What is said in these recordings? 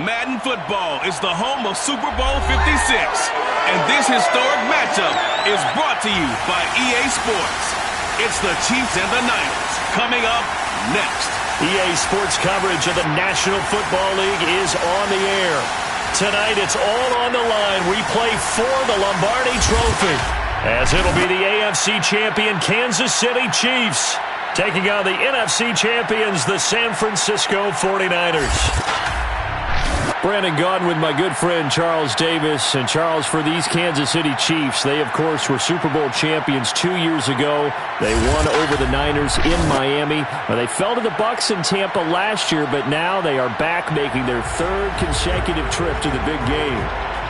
Madden football is the home of Super Bowl 56. And this historic matchup is brought to you by EA Sports. It's the Chiefs and the Niners coming up next. EA Sports coverage of the National Football League is on the air. Tonight, it's all on the line. We play for the Lombardi Trophy, as it'll be the AFC champion Kansas City Chiefs taking on the NFC champions, the San Francisco 49ers. Brandon Gaudin with my good friend Charles Davis. And Charles, for these Kansas City Chiefs, they, of course, were Super Bowl champions 2 years ago. They won over the Niners in Miami. They fell to the Bucs in Tampa last year, but now they are back making their third consecutive trip to the big game.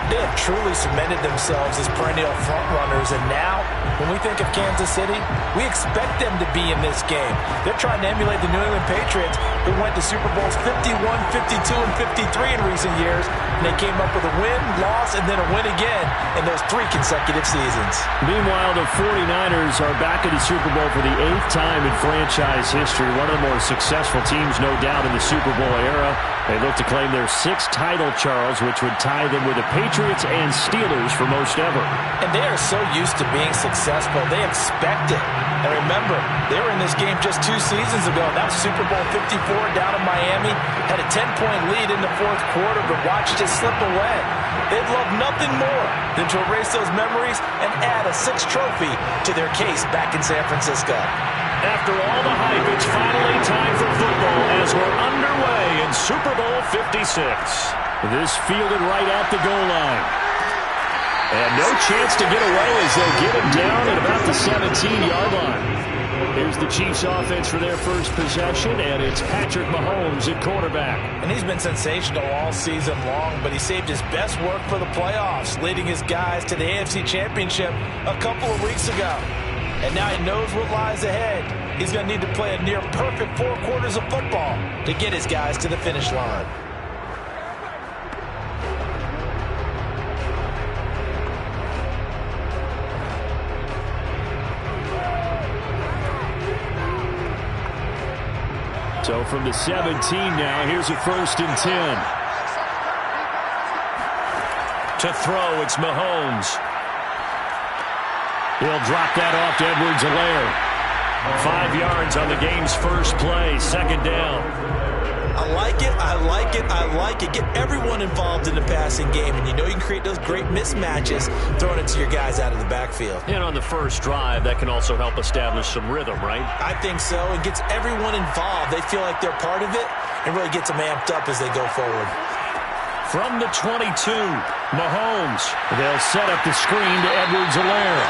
They have truly cemented themselves as perennial frontrunners, and now, when we think of Kansas City, we expect them to be in this game. They're trying to emulate the New England Patriots, who went to Super Bowls 51, 52, and 53 in recent years, and they came up with a win, loss, and then a win again in those 3 consecutive seasons. Meanwhile, the 49ers are back in the Super Bowl for the 8th time in franchise history, one of the more successful teams, no doubt, in the Super Bowl era. They look to claim their 6th title, Charles, which would tie them with the Patriots and Steelers for most ever. And they are so used to being successful. They expect it. And remember, they were in this game just 2 seasons ago. That was Super Bowl 54 down in Miami. Had a 10-point lead in the 4th quarter, but watched it slip away. They'd love nothing more than to erase those memories and add a 6th trophy to their case back in San Francisco. After all the hype, it's finally time for football as we're underway in Super Bowl 56. This fielded right at the goal line. And no chance to get away as they'll get him down at about the 17-yard line. Here's the Chiefs offense for their first possession, and it's Patrick Mahomes at quarterback. And he's been sensational all season long, but he saved his best work for the playoffs, leading his guys to the AFC Championship a couple of weeks ago. And now he knows what lies ahead. He's going to need to play a near-perfect 4 quarters of football to get his guys to the finish line. So from the 17 now, here's a 1st and 10. To throw, it's Mahomes. He'll drop that off to Edwards-Helaire. 5 yards on the game's first play, 2nd down. I like it, I like it, I like it. Get everyone involved in the passing game, and you know you can create those great mismatches throwing it to your guys out of the backfield. And on the first drive, that can also help establish some rhythm, right? I think so. It gets everyone involved. They feel like they're part of it, and really gets them amped up as they go forward. From the 22, Mahomes. They'll set up the screen to Edwards-Helaire.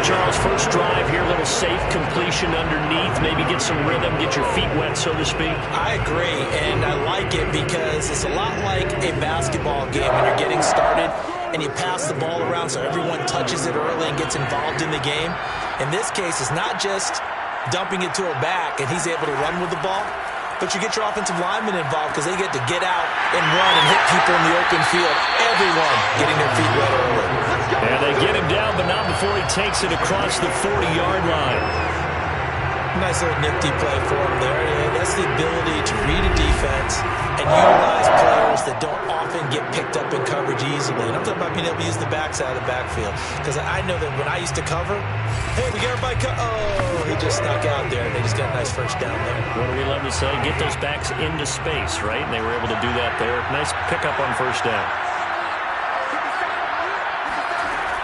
Charles, first drive here, a little safe completion underneath, maybe get some rhythm, get your feet wet, so to speak. I agree, and I like it because it's a lot like a basketball game when you're getting started and you pass the ball around so everyone touches it early and gets involved in the game. In this case, it's not just dumping it to a back and he's able to run with the ball, but you get your offensive linemen involved because they get to get out and run and hit people in the open field. Everyone getting their feet wet early. And they get him down, but not before he takes it across the 40-yard line. Nice little nifty play for him there. Yeah, that's the ability to read a defense and utilize players that don't often get picked up in coverage easily. And I'm talking about being able to use the backside of the backfield. Because I know that when I used to cover, hey, we got everybody oh, he just snuck out there, and they just got a nice first down there. What do we love to say? Get those backs into space, right? And they were able to do that there. Nice pickup on first down.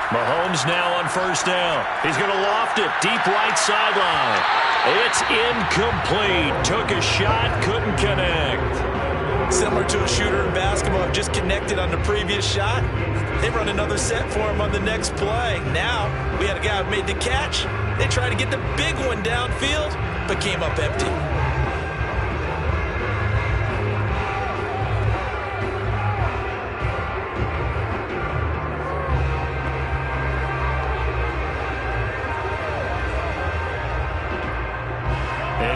Mahomes now on first down. He's going to loft it deep right sideline. It's incomplete. Took a shot, couldn't connect. Similar to a shooter in basketball, just connected on the previous shot. They run another set for him on the next play. Now, we had a guy who made the catch. They tried to get the big one downfield, but came up empty.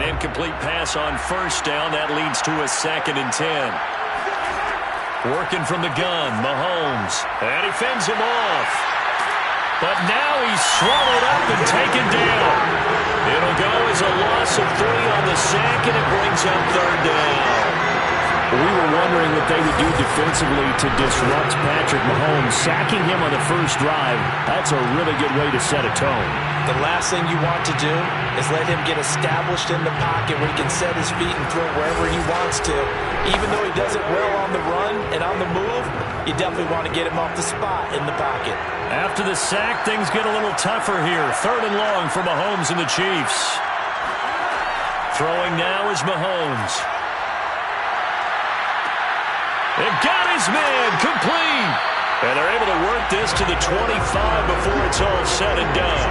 Incomplete pass on first down. That leads to a 2nd and 10. Working from the gun, Mahomes. And he fends him off. But now he's swallowed up and taken down. It'll go as a loss of 3 on the sack, and it brings up 3rd down. We were wondering what they would do defensively to disrupt Patrick Mahomes. Sacking him on the first drive, that's a really good way to set a tone. The last thing you want to do is let him get established in the pocket where he can set his feet and throw wherever he wants to. Even though he does it well on the run and on the move, you definitely want to get him off the spot in the pocket. After the sack, things get a little tougher here. 3rd and long for Mahomes and the Chiefs. Throwing now is Mahomes. They've got his man complete. And they're able to work this to the 25 before it's all said and done.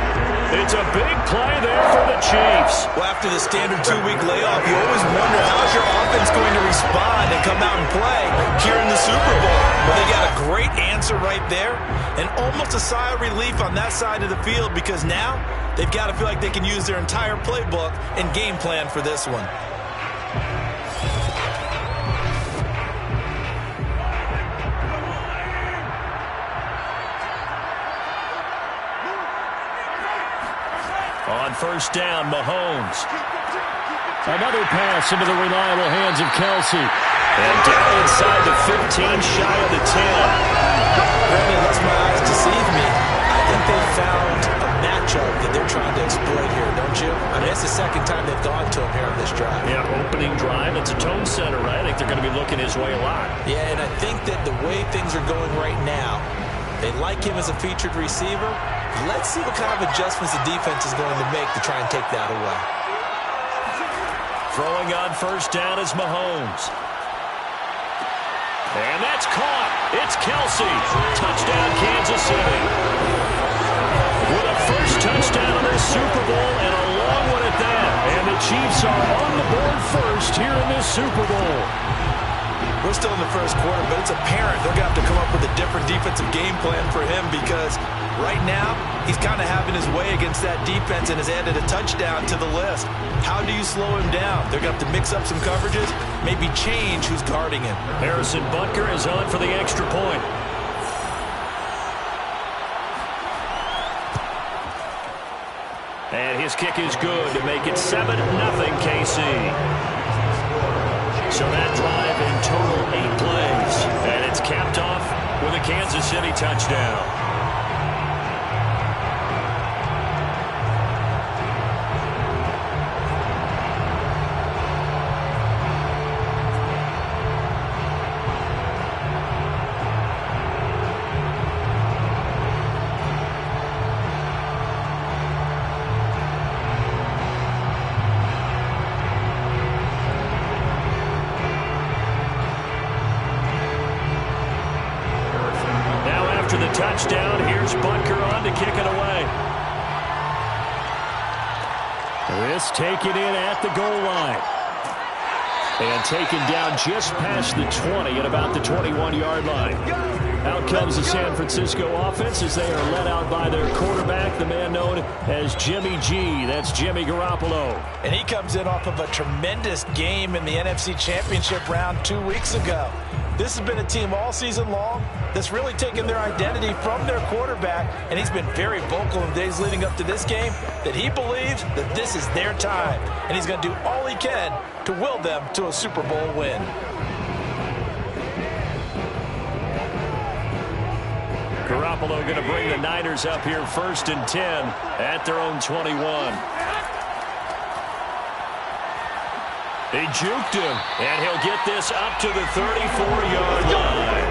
It's a big play there for the Chiefs. Well, after the standard 2-week layoff, you always wonder how's your offense going to respond and come out and play here in the Super Bowl. Well, they got a great answer right there and almost a sigh of relief on that side of the field because now they've got to feel like they can use their entire playbook and game plan for this one. On 1st down, Mahomes. Another pass into the reliable hands of Kelsey. And down inside the 15, shy of the 10. Brandon, unless my eyes deceive me, I think they found a matchup that they're trying to exploit here, don't you? I mean, it's the second time they've gone to him here on this drive. Yeah, opening drive. It's a tone setter, right? I think they're going to be looking his way a lot. Yeah, and I think that the way things are going right now, they like him as a featured receiver. Let's see what kind of adjustments the defense is going to make to try and take that away. Throwing on 1st down is Mahomes. And that's caught. It's Kelsey. Touchdown, Kansas City. With a first touchdown in this Super Bowl and a long one at that. And the Chiefs are on the board first here in this Super Bowl. We're still in the first quarter, but it's apparent they're going to have to come up with a different defensive game plan for him because right now he's kind of having his way against that defense and has added a touchdown to the list. How do you slow him down? They're going to have to mix up some coverages, maybe change who's guarding him. Harrison Butker is on for the extra point. And his kick is good to make it 7-0 KC. So that drive in total 8 plays. And it's capped off with a Kansas City touchdown. Touchdown. Here's Butker on to kick it away. This taken in at the goal line. And taken down just past the 20 at about the 21-yard line. Out comes the San Francisco offense as they are led out by their quarterback, the man known as Jimmy G. That's Jimmy Garoppolo. And he comes in off of a tremendous game in the NFC Championship round 2 weeks ago. This has been a team all season long that's really taken their identity from their quarterback, and he's been very vocal in the days leading up to this game that he believes that this is their time, and he's going to do all he can to will them to a Super Bowl win. Garoppolo going to bring the Niners up here 1st and 10 at their own 21. They juked him, and he'll get this up to the 34-yard line.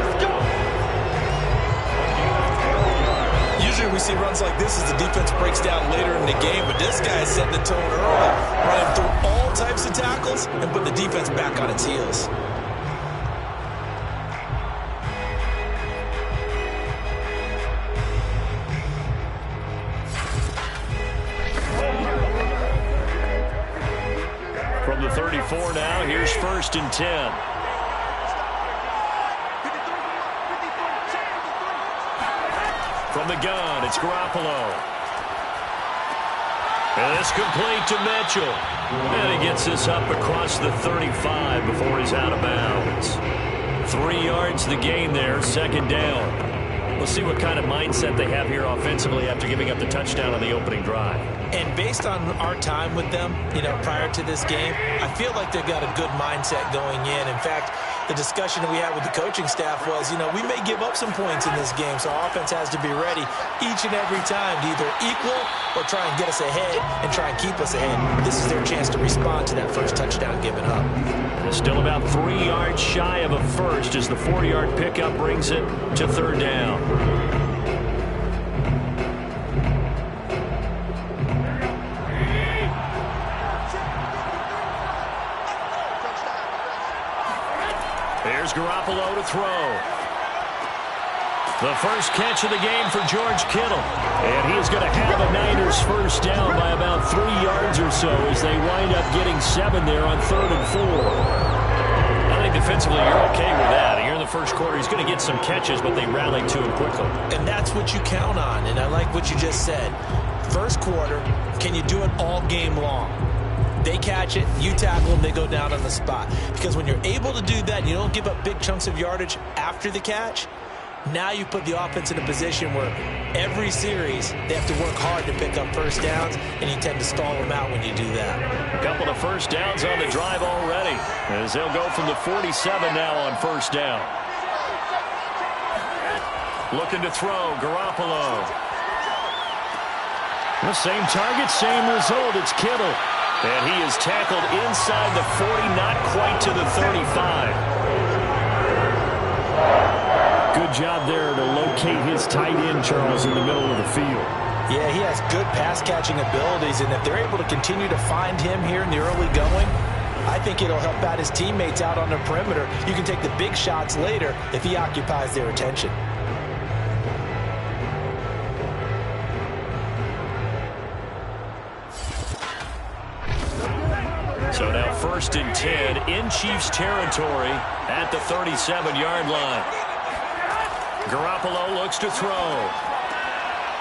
Usually we see runs like this as the defense breaks down later in the game, but this guy is setting the tone early, running through all types of tackles and put the defense back on its heels. From the 34 now, here's 1st and 10. From the gun, it's Garoppolo. And it's complete to Mitchell. And he gets this up across the 35 before he's out of bounds. 3 yards the gain there, 2nd down. We'll see what kind of mindset they have here offensively after giving up the touchdown on the opening drive. And based on our time with them, prior to this game, I feel like they've got a good mindset going in. In fact, the discussion that we had with the coaching staff was, we may give up some points in this game, so our offense has to be ready each and every time to either equal or try and get us ahead and try and keep us ahead. This is their chance to respond to that first touchdown given up. Still about 3 yards shy of a first as the 4-yard pickup brings it to third down. Here's Garoppolo to throw. The first catch of the game for George Kittle. And he is going to have a Niners first down by about 3 yards or so as they wind up getting 7 there on 3rd and 4. I think defensively you're okay with that. Here in the first quarter, he's going to get some catches, but they rallied to him quickly. And that's what you count on, and I like what you just said. First quarter, can you do it all game long? They catch it, you tackle them, they go down on the spot. Because when you're able to do that and you don't give up big chunks of yardage after the catch, now you put the offense in a position where every series they have to work hard to pick up first downs, and you tend to stall them out when you do that. A couple of first downs on the drive already as they'll go from the 47 now on first down. Looking to throw, Garoppolo. The same target, same result. It's Kittle. And he is tackled inside the 40, not quite to the 35. Good job there to locate his tight end, Charles, in the middle of the field. Yeah, he has good pass-catching abilities, and if they're able to continue to find him here in the early going, I think it'll help out his teammates out on the perimeter. You can take the big shots later if he occupies their attention. So now 1st and 10 in Chiefs territory at the 37-yard line. Garoppolo looks to throw.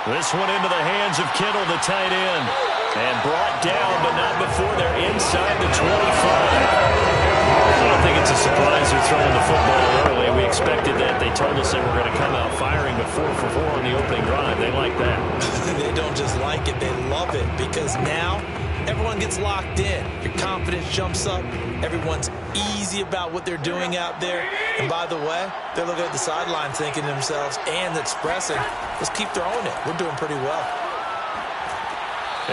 This one into the hands of Kittle, the tight end. And brought down, but not before they're inside the 25. I don't think it's a surprise they're throwing the football early. We expected that. They told us they were going to come out firing the 4 for 4 on the opening drive. They like that. They don't just like it, they love it, because now everyone gets locked in. Your confidence jumps up. Everyone's easy about what they're doing out there. And by the way, they're looking at the sideline thinking to themselves and expressing, let's keep throwing it. We're doing pretty well.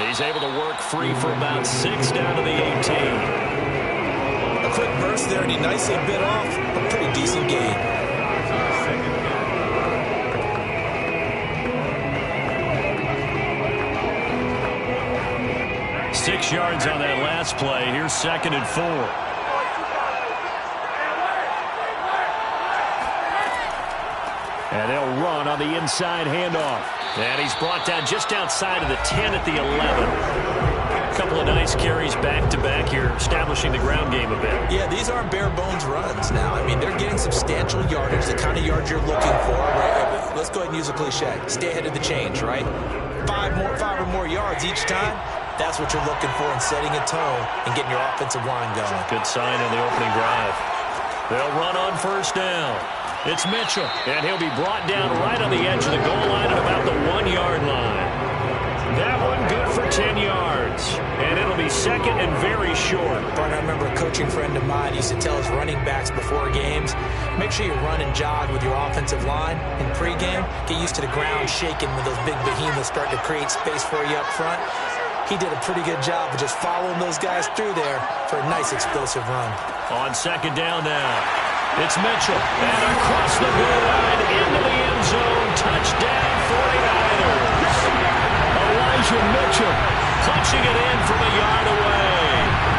He's able to work free for about 6 down to the 18. A quick burst there, and he nicely bit off a pretty decent gain. 6 yards on that last play. Here's 2nd and 4. And they'll run on the inside handoff. And he's brought down just outside of the 10 at the 11. A couple of nice carries back-to-back here, establishing the ground game a bit. Yeah, these aren't bare-bones runs now. I mean, they're getting substantial yardage, the kind of yards you're looking for, right? Let's go ahead and use a cliche. Stay ahead of the change, right? 5 or more yards each time. That's what you're looking for in setting a tone and getting your offensive line going. Good sign on the opening drive. They'll run on first down. It's Mitchell, and he'll be brought down right on the edge of the goal line at about the 1-yard line. That one good for 10 yards, and it'll be 2nd and very short. Brian, I remember a coaching friend of mine used to tell his running backs before games, make sure you run and jog with your offensive line in pregame. Get used to the ground shaking when those big behemoths start to create space for you up front. He did a pretty good job of just following those guys through there for a nice explosive run. On 2nd down now, it's Mitchell. And across the goal line into the end zone. Touchdown 49ers. Elijah Mitchell punching it in from a yard away.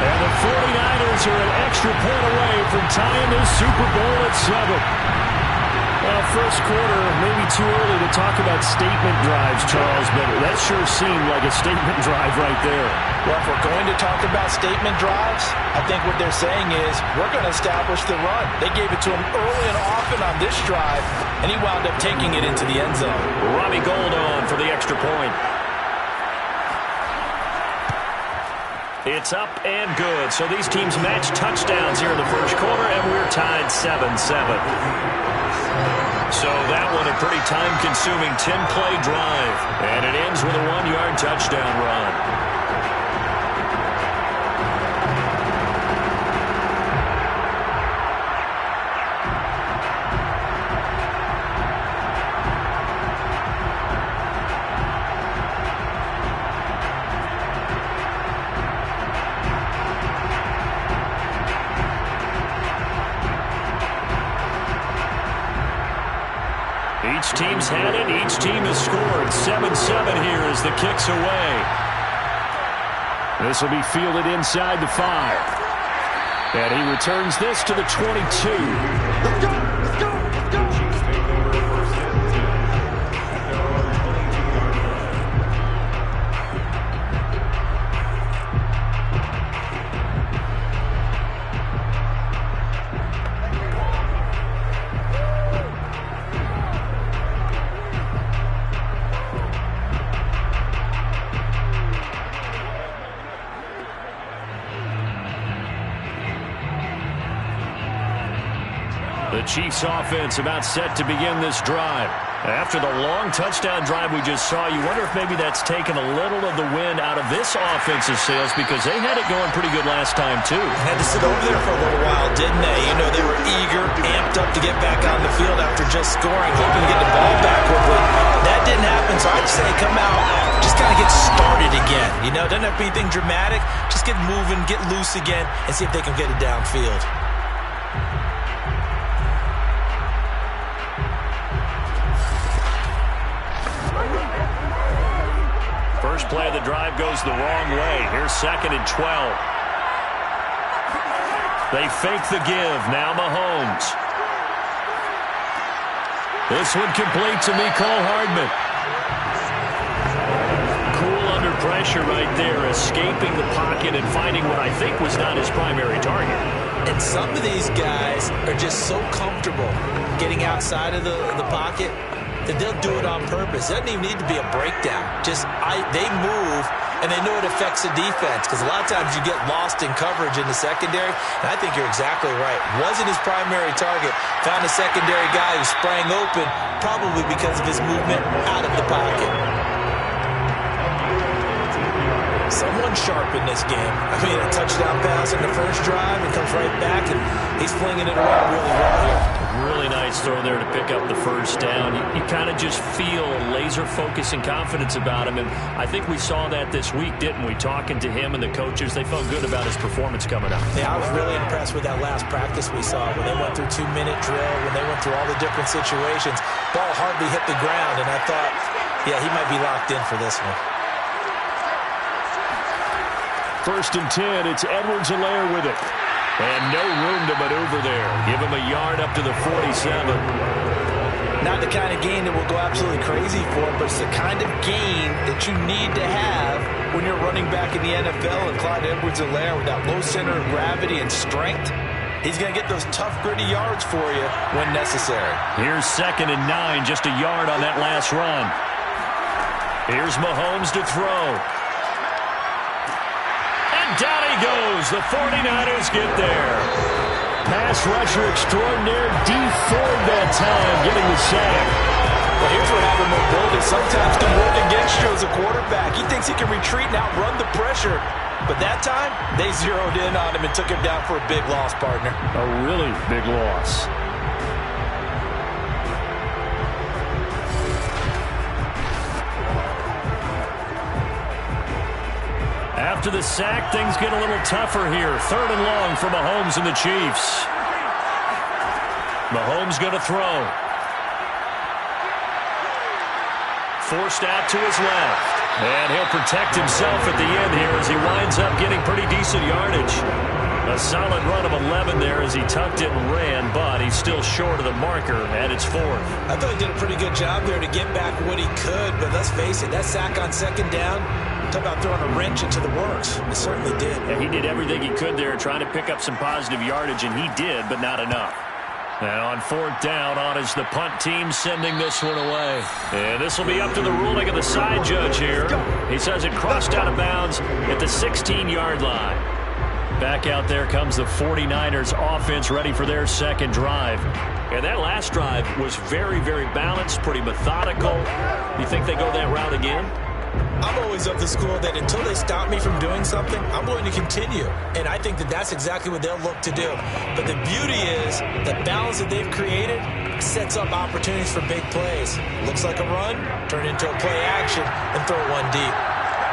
And the 49ers are an extra point away from tying this Super Bowl at 7. Well, first quarter, maybe too early to talk about statement drives, Charles, but that sure seemed like a statement drive right there. Well, if we're going to talk about statement drives, I think what they're saying is we're going to establish the run. They gave it to him early and often on this drive, and he wound up taking it into the end zone. Robbie Gould on for the extra point. It's up and good. So these teams match touchdowns here in the first quarter, and we're tied 7-7. So that one a pretty time-consuming 10-play drive. And it ends with a 1-yard touchdown run. Each team's had it. Each team has scored. 7-7 here as the kick's away. This will be fielded inside the 5. And he returns this to the 22. Let's go! Let's go! Let's go! The Chiefs offense about set to begin this drive. After the long touchdown drive we just saw, you wonder if maybe that's taken a little of the wind out of this offensive sails because they had it going pretty good last time too. Had to sit over there for a little while, didn't they? You know, they were eager, amped up to get back on the field after just scoring, hoping to get the ball back quickly. That didn't happen, so I'd say come out, just kind of get started again. You know, doesn't have to be anything dramatic. Just get moving, get loose again, and see if they can get it downfield. First play of the drive goes the wrong way. Here's 2nd and 12. They fake the give. Now Mahomes. This one complete to Mecole Hardman. Cool under pressure right there, escaping the pocket and finding what I think was not his primary target. And some of these guys are just so comfortable getting outside of the pocket that they'll do it on purpose. It doesn't even need to be a breakdown. They move, and they know it affects the defense because a lot of times you get lost in coverage in the secondary, and I think you're exactly right. Wasn't his primary target. Found a secondary guy who sprang open, probably because of his movement out of the pocket. Someone sharp in this game. I mean, a touchdown pass in the first drive and comes right back, and he's flinging it around really well here. Really nice throw there to pick up the first down. You kind of just feel laser focus and confidence about him, and I think we saw that this week, didn't we? Talking to him and the coaches, they felt good about his performance coming up. Yeah, I was really impressed with that last practice we saw when they went through 2-minute drill, when they went through all the different situations. Ball hardly hit the ground, and I thought, yeah, he might be locked in for this one. 1st and 10, it's Edwards-Helaire with it. And no room to maneuver there. Give him a yard up to the 47. Not the kind of gain that will go absolutely crazy for, but it's the kind of gain that you need to have when you're running back in the NFL. And Clyde Edwards-Helaire with that low center of gravity and strength, he's going to get those tough, gritty yards for you when necessary. Here's 2nd and 9, just a yard on that last run. Here's Mahomes to throw. Down he goes. The 49ers get there. Pass rusher extraordinaire. D. Ford that time getting the sack. Well, here's what having mobility sometimes can work against you as a quarterback. He thinks he can retreat and outrun the pressure. But that time, they zeroed in on him and took him down for a big loss, partner. A really big loss. After the sack, things get a little tougher here. 3rd and long for Mahomes and the Chiefs. Mahomes going to throw. Forced out to his left. And he'll protect himself at the end here as he winds up getting pretty decent yardage. A solid run of 11 there as he tucked it and ran, but he's still short of the marker, and it's 4th. I thought he did a pretty good job there to get back what he could, but let's face it, that sack on 2nd down, talk about throwing a wrench into the works. It certainly did. Yeah, he did everything he could there trying to pick up some positive yardage, and he did, but not enough. And on 4th down, on is the punt team sending this one away. And this will be up to the ruling of the side judge here. He says it crossed out of bounds at the 16-yard line. Back out there comes the 49ers offense ready for their 2nd drive. And that last drive was very, very balanced, pretty methodical. You think they go that route again? I'm always of the school that until they stop me from doing something, I'm going to continue. And I think that that's exactly what they'll look to do. But the beauty is the balance that they've created sets up opportunities for big plays. Looks like a run, turn it into a play action, and throw one deep.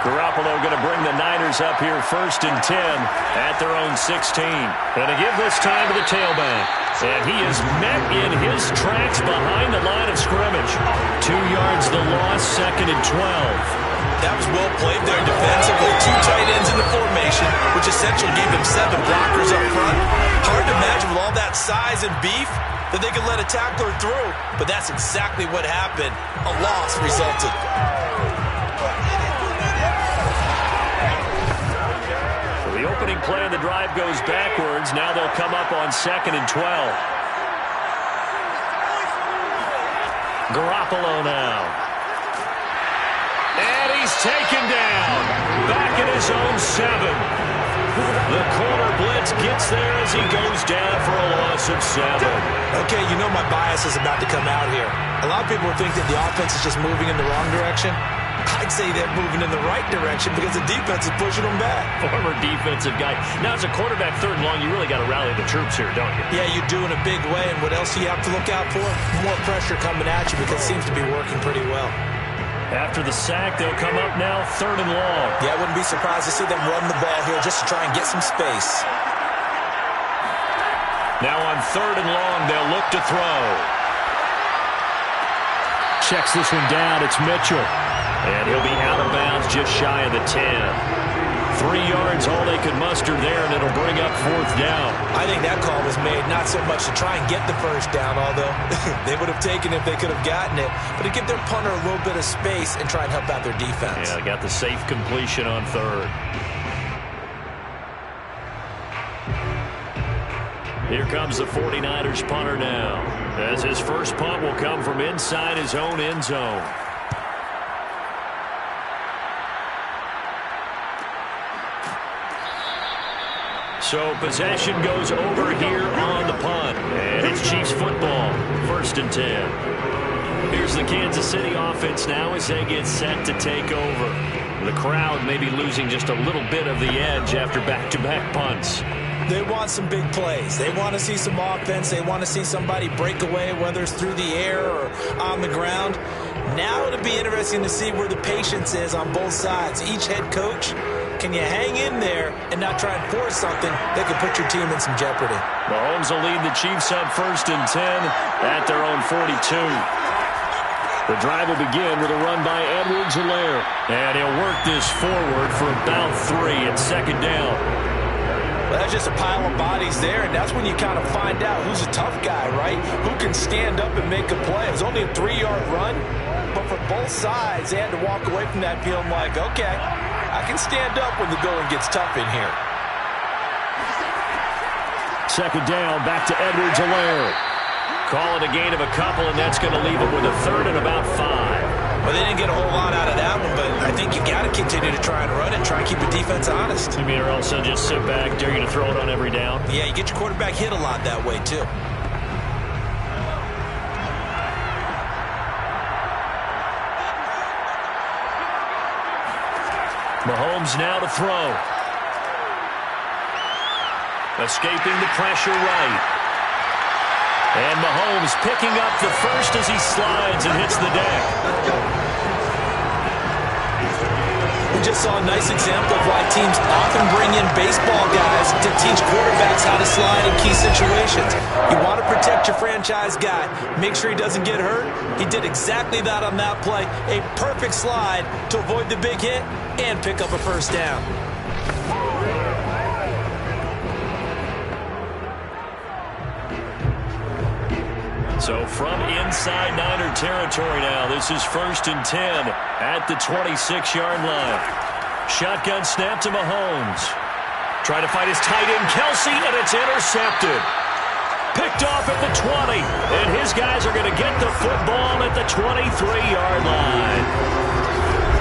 Garoppolo going to bring the Niners up here 1st and 10 at their own 16. And to give this time to the tailback. And he is met in his tracks behind the line of scrimmage. 2 yards the loss, 2nd and 12. That was well played there defensively. 2 tight ends in the formation, which essentially gave them 7 blockers up front. Hard to imagine with all that size and beef that they could let a tackler through. But that's exactly what happened. A loss resulted. The opening play of the drive goes backwards. Now they'll come up on 2nd and 12. Garoppolo now. And he's taken down. Back in his own 7. The corner blitz gets there as he goes down for a loss of 7. Okay, you know my bias is about to come out here. A lot of people think that the offense is just moving in the wrong direction. I'd say they're moving in the right direction because the defense is pushing them back. Former defensive guy. Now, as a quarterback, 3rd and long, you really got to rally the troops here, don't you? Yeah, you do in a big way. And what else do you have to look out for? More pressure coming at you because it seems to be working pretty well. After the sack, they'll come up now 3rd and long. Yeah, I wouldn't be surprised to see them run the ball here just to try and get some space. Now on 3rd and long, they'll look to throw. Checks this one down. It's Mitchell. And he'll be out of bounds just shy of the 10. 3 yards, all they could muster there, and it'll bring up 4th down. I think that call was made not so much to try and get the 1st down, although they would have taken it if they could have gotten it, but to give their punter a little bit of space and try and help out their defense. Yeah, they got the safe completion on 3rd. Here comes the 49ers punter now, as his first punt will come from inside his own end zone. So possession goes over here on the punt. And it's Chiefs football, 1st and 10. Here's the Kansas City offense now as they get set to take over. The crowd may be losing just a little bit of the edge after back-to-back punts. They want some big plays. They want to see some offense. They want to see somebody break away, whether it's through the air or on the ground. Now it'll be interesting to see where the patience is on both sides. Each head coach, can you hang in there and not try and force something that could put your team in some jeopardy? Mahomes will lead the Chiefs up 1st and 10 at their own 42. The drive will begin with a run by Edwards-Helaire. And he'll work this forward for about 3 at 2nd down. Well, that's just a pile of bodies there, and that's when you kind of find out who's a tough guy, right? Who can stand up and make a play. It was only a 3-yard run, but for both sides, they had to walk away from that feeling like, okay, I can stand up when the going gets tough in here. 2nd down, back to Edwards-Helaire. Call it a gain of a couple, and that's going to leave it with a 3rd and about 5. Well, they didn't get a whole lot out of that one, but I think you got to continue to try and run it, try and keep the defense honest. You mean, or else they'll just sit back, dare you to throw it on every down? Yeah, you get your quarterback hit a lot that way, too. Mahomes now to throw. Escaping the pressure right. And Mahomes picking up the 1st as he slides and hits the deck. We just saw a nice example of why teams often bring in baseball guys to teach quarterbacks how to slide in key situations. You want to protect your franchise guy. Make sure he doesn't get hurt. He did exactly that on that play. A perfect slide to avoid the big hit and pick up a 1st down. So from inside Niner territory now, this is 1st and 10 at the 26-yard line. Shotgun snap to Mahomes. Trying to find his tight end, Kelsey, and it's intercepted. Picked off at the 20, and his guys are going to get the football at the 23-yard line.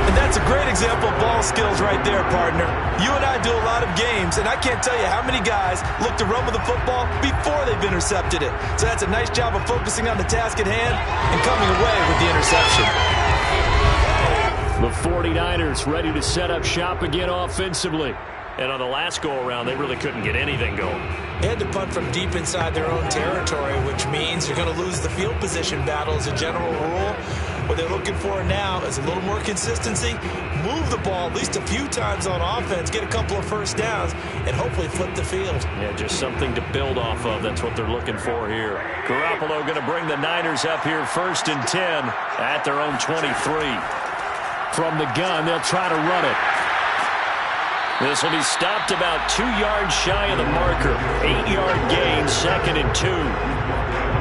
And that's a great example of ball skills right there, partner. You and I do a lot of games, and I can't tell you how many guys look to run with the football before they've intercepted it. So that's a nice job of focusing on the task at hand and coming away with the interception. The 49ers ready to set up shop again offensively. And on the last go-around, they really couldn't get anything going. They had to punt from deep inside their own territory, which means you're going to lose the field position battle as a general rule. What they're looking for now is a little more consistency, move the ball at least a few times on offense, get a couple of first downs, and hopefully flip the field. Yeah, just something to build off of. That's what they're looking for here. Garoppolo going to bring the Niners up here 1st and 10 at their own 23. From the gun, they'll try to run it. This will be stopped about 2 yards shy of the marker. 8-yard gain, 2nd and 2.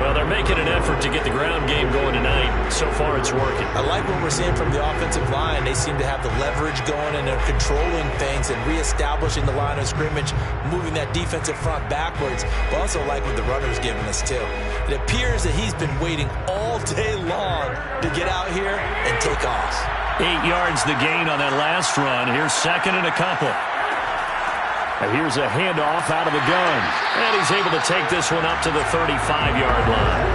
Well, they're making an effort to get the ground game going tonight. So far, it's working. I like what we're seeing from the offensive line. They seem to have the leverage going, and they're controlling things and reestablishing the line of scrimmage, moving that defensive front backwards. But also like what the runner's giving us, too. It appears that he's been waiting all day long to get out here and take off. 8 yards the gain on that last run. Here's 2nd and a couple. And here's a handoff out of the gun. And he's able to take this one up to the 35-yard line.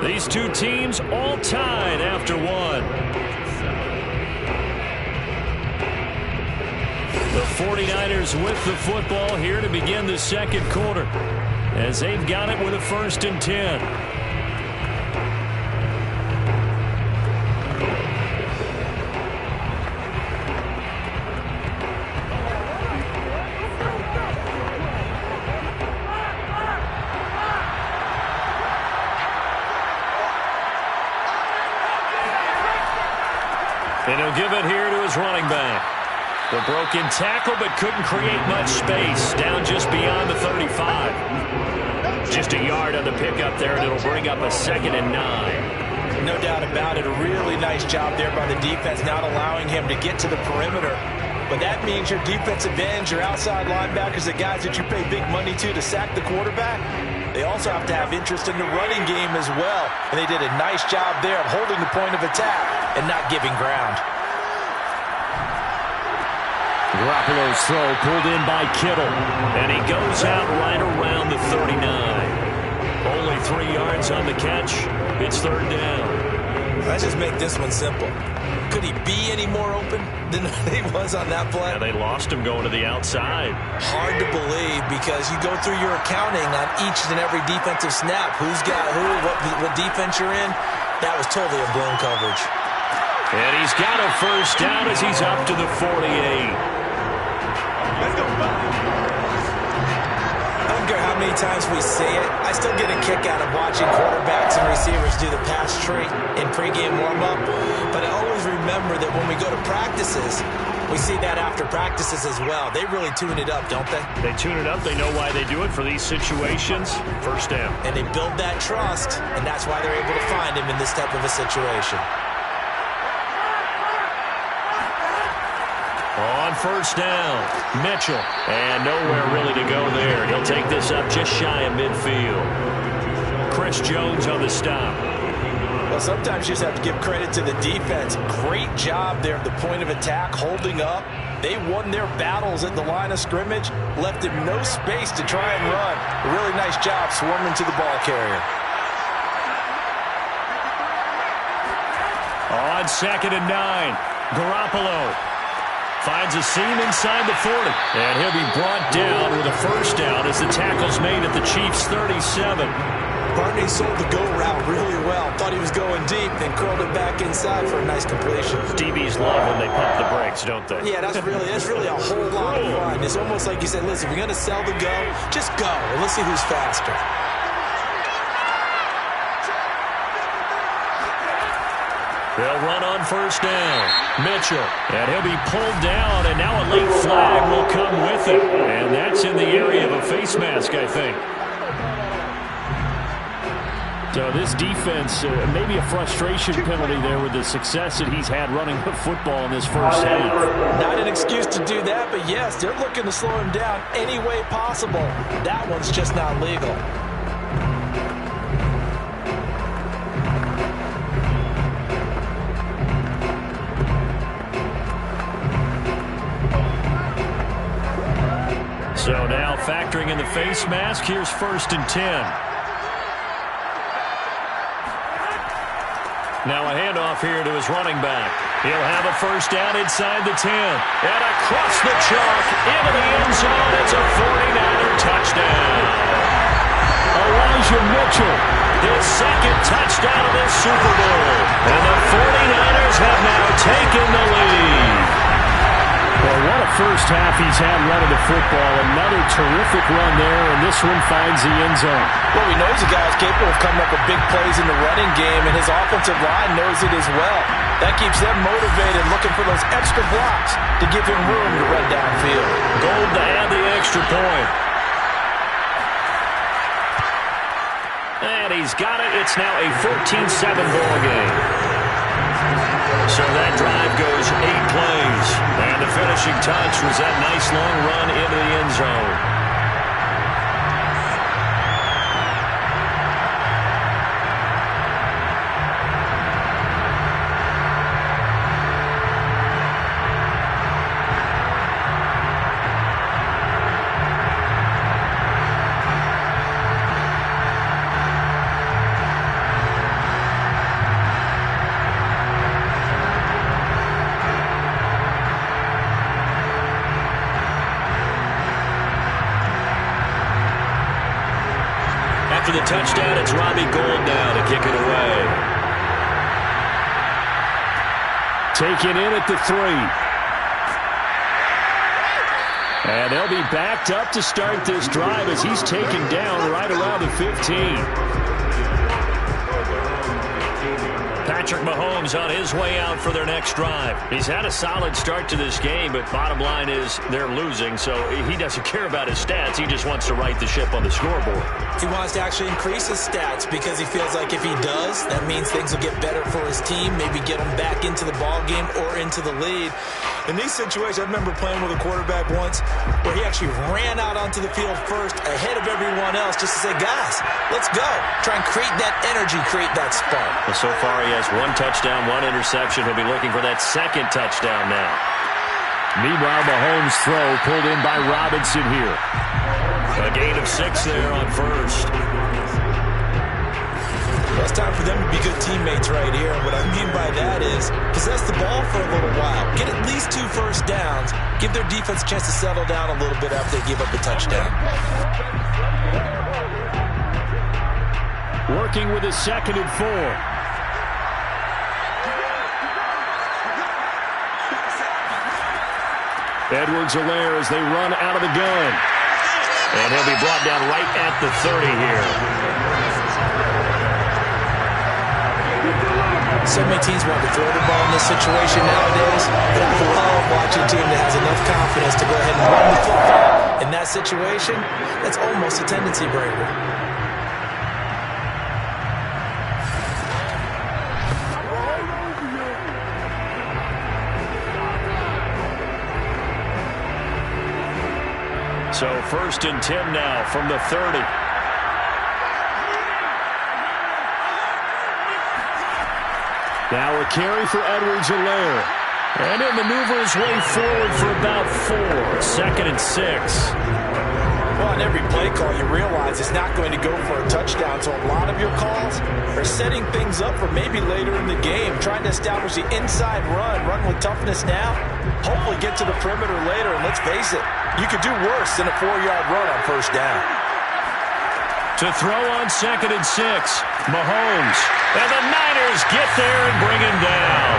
These two teams all tied after one. The 49ers with the football here to begin the second quarter, as they've got it with a 1st and 10. And he'll give it here to his running back. The broken tackle, but couldn't create much space. Down just beyond the 35. Just a yard on the pickup there, and it'll bring up a 2nd and 9. No doubt about it. A really nice job there by the defense, not allowing him to get to the perimeter. But that means your defensive ends, your outside linebackers, the guys that you pay big money to sack the quarterback, they also have to have interest in the running game as well. And they did a nice job there of holding the point of attack and not giving ground. Garoppolo's throw pulled in by Kittle. And he goes out right around the 39. Only 3 yards on the catch. It's 3rd down. Let's just make this one simple. Could he be any more open than he was on that play? Yeah, they lost him going to the outside. Hard to believe, because you go through your accounting on each and every defensive snap. Who's got who, what defense you're in. That was totally a blown coverage. And he's got a 1st down as he's up to the 48. I don't care how many times we say it, I still get a kick out of watching quarterbacks and receivers do the pass tree in pregame warm-up. But I always remember that when we go to practices, we see that after practices as well. They really tune it up, don't they? They tune it up. They know why they do it for these situations. 1st down. And they build that trust, and that's why they're able to find him in this type of a situation. On 1st down, Mitchell. And nowhere really to go there. He'll take this up just shy of midfield. Chris Jones on the stop. Well, sometimes you just have to give credit to the defense. Great job there at the point of attack, holding up. They won their battles at the line of scrimmage, left him no space to try and run. A really nice job swarming to the ball carrier. On 2nd and 9, Garoppolo finds a seam inside the 40. And he'll be brought down with a 1st down as the tackle's made at the Chiefs' 37. Barney sold the go route really well. Thought he was going deep, then curled it back inside for a nice completion. DBs love when they pump the brakes, don't they? Yeah, that's really a whole lot of fun. It's almost like you said, listen, if you're going to sell the go, just go, and let's see who's faster. They'll run on 1st down. Mitchell. And he'll be pulled down, and now a late flag will come with it. And that's in the area of a face mask, I think. So this defense, maybe a frustration penalty there with the success that he's had running the football in this 1st half. Not an excuse to do that, but yes, they're looking to slow him down any way possible. That one's just not legal. So now factoring in the face mask, here's 1st and 10. Now a handoff here to his running back. He'll have a first down inside the 10. And across the chalk into the end zone. It's a 49er touchdown. Elijah Mitchell, his second touchdown of this Super Bowl. And the 49ers have now taken the lead. Well, what a first half he's had running the football. Another terrific run there, and this one finds the end zone. Well, we know he's a guy who's capable of coming up with big plays in the running game, and his offensive line knows it as well. That keeps them motivated, looking for those extra blocks to give him room to run downfield. Gold to add the extra point. And he's got it. It's now a 14-7 ball game. So that drive goes 8 plays. And the finishing touch was that nice long run into the end zone. After the touchdown, it's Robbie Gould now to kick it away. Taken in at the 3. And they'll be backed up to start this drive as he's taken down right around the 15. Patrick Mahomes on his way out for their next drive. He's had a solid start to this game, but bottom line is they're losing, so he doesn't care about his stats. He just wants to right the ship on the scoreboard. He wants to actually increase his stats because he feels like if he does, that means things will get better for his team, maybe get him back into the ball game or into the lead. In these situations, I remember playing with a quarterback once where he actually ran out onto the field first ahead of everyone else just to say, guys, let's go. Try and create that energy, create that spark. Well, so far he has 1 touchdown, 1 interception. He'll be looking for that second touchdown now. Meanwhile, Mahomes' throw pulled in by Robinson here. A gain of 6 there on first. Well, it's time for them to be good teammates right here. What I mean by that is possess the ball for a little while. Get at least 2 first downs. Give their defense a chance to settle down a little bit after they give up a touchdown. Working with a 2nd and 4. Edwards-Helaire as they run out of the gun. And he'll be brought down right at the 30 here. So many teams want to throw the ball in this situation nowadays, but I love watching a team that has enough confidence to go ahead and run the football. In that situation, that's almost a tendency breaker. So 1st and 10 now from the 30. Now a carry for Edwards-Helaire. And he'll maneuver his way forward for about 4. 2nd and 6. Well, on every play call, you realize it's not going to go for a touchdown, so a lot of your calls are setting things up for maybe later in the game, trying to establish the inside run with toughness now, hopefully get to the perimeter later, and let's face it, you could do worse than a 4-yard run on first down. To throw on 2nd and 6, Mahomes. And the Niners get there and bring him down.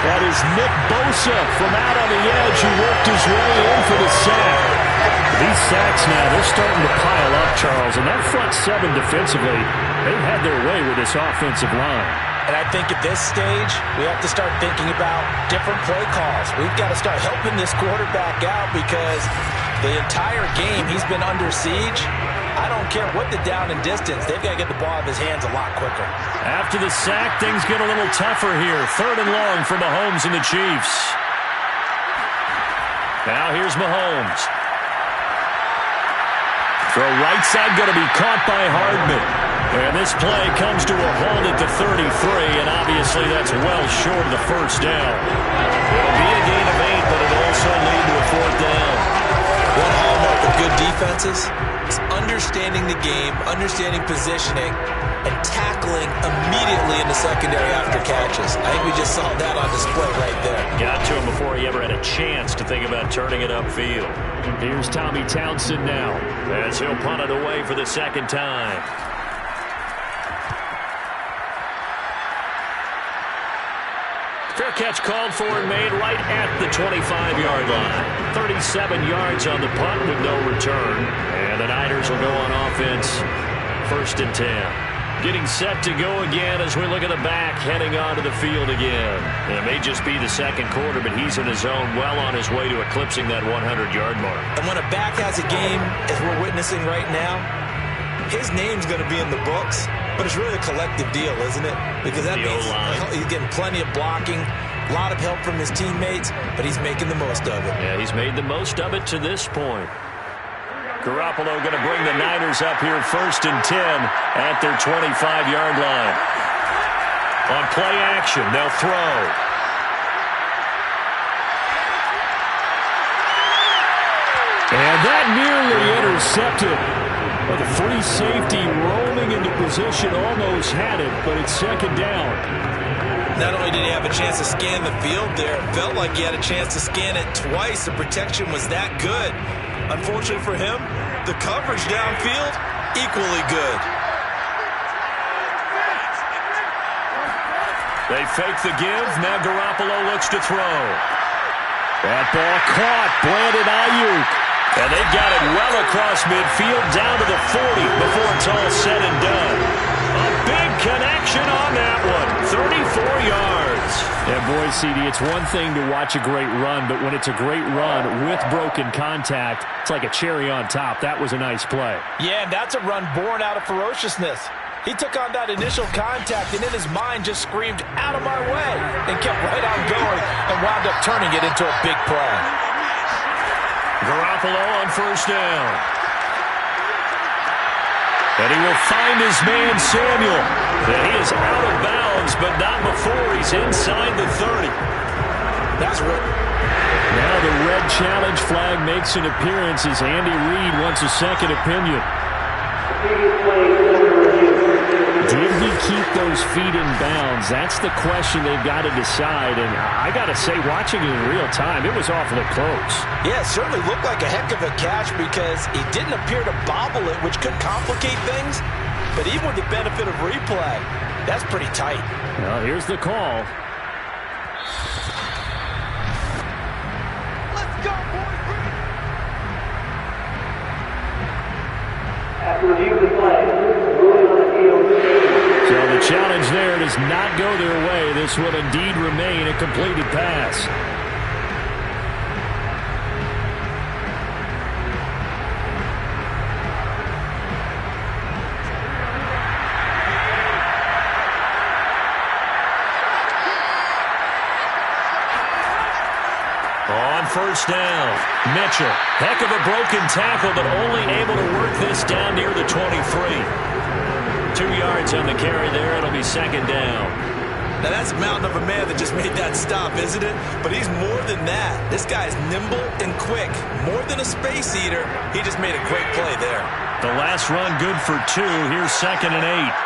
That is Nick Bosa from out on the edge who worked his way in for the sack. These sacks now, they're starting to pile up, Charles, and that front 7 defensively, they've had their way with this offensive line. And I think at this stage, we have to start thinking about different play calls. We've got to start helping this quarterback out because the entire game he's been under siege. I don't care what the down and distance. They've got to get the ball out of his hands a lot quicker. After the sack, things get a little tougher here. 3rd and long for Mahomes and the Chiefs. Now here's Mahomes. Throw right side going to be caught by Hardman. And this play comes to a halt at the 33, and obviously that's well short of the first down. It'll be a gain of 8, but it'll also lead to a 4th down. One hallmark of good defense defenses is understanding the game, understanding positioning, and tackling immediately in the secondary after catches. I think we just saw that on display right there. Got to him before he ever had a chance to think about turning it upfield. Here's Tommy Townsend now as he'll punt it away for the second time. Fair catch called for and made right at the 25-yard line. 37 yards on the punt with no return. And the Niners will go on offense. 1st and 10. Getting set to go again as we look at the back heading onto the field again. And it may just be the second quarter, but he's in his zone, well on his way to eclipsing that 100-yard mark. And when a back has a game, as we're witnessing right now, his name's going to be in the books, but it's really a collective deal, isn't it? Because that means he's getting plenty of blocking, a lot of help from his teammates, but he's making the most of it. Yeah, he's made the most of it to this point. Garoppolo going to bring the Niners up here 1st and 10 at their 25-yard line. On play action, they'll throw. And that nearly intercepted. Well, the free safety roaming into position almost had it, but it's second down. Not only did he have a chance to scan the field there, it felt like he had a chance to scan it twice. The protection was that good. Unfortunately for him, the coverage downfield, equally good. They fake the give. Now Garoppolo looks to throw. That ball caught. Brandon Ayuk. And they got it well across midfield down to the 40 before it's all said and done. A big connection on that one. 34 yards. Yeah, boy, CD, it's one thing to watch a great run, but when it's a great run with broken contact, it's like a cherry on top. That was a nice play. Yeah, and that's a run born out of ferociousness. He took on that initial contact and in his mind just screamed, "Out of my way," and kept right on going and wound up turning it into a big play. Garoppolo on 1st down. And he will find his man, Samuel. And he is out of bounds, but not before he's inside the 30. That's what. Now the red challenge flag makes an appearance as Andy Reid wants a second opinion. Did he keep those feet in bounds? That's the question they've got to decide. And I got to say, watching it in real time, it was awfully close. Yeah, it certainly looked like a heck of a catch because he didn't appear to bobble it, which could complicate things. But even with the benefit of replay, that's pretty tight. Well, here's the call. Let's go, boys! After review of the play, ruling on the field. So the challenge there does not go their way. This will indeed remain a completed pass. On 1st down, Mitchell. Heck of a broken tackle, but only able to work this down near the 23. 2 yards on the carry there. It'll be second down. Now that's a mountain of a man that just made that stop, isn't it? But he's more than that. This guy's nimble and quick. More than a space eater. He just made a great play there. The last run good for 2. Here's 2nd and 8.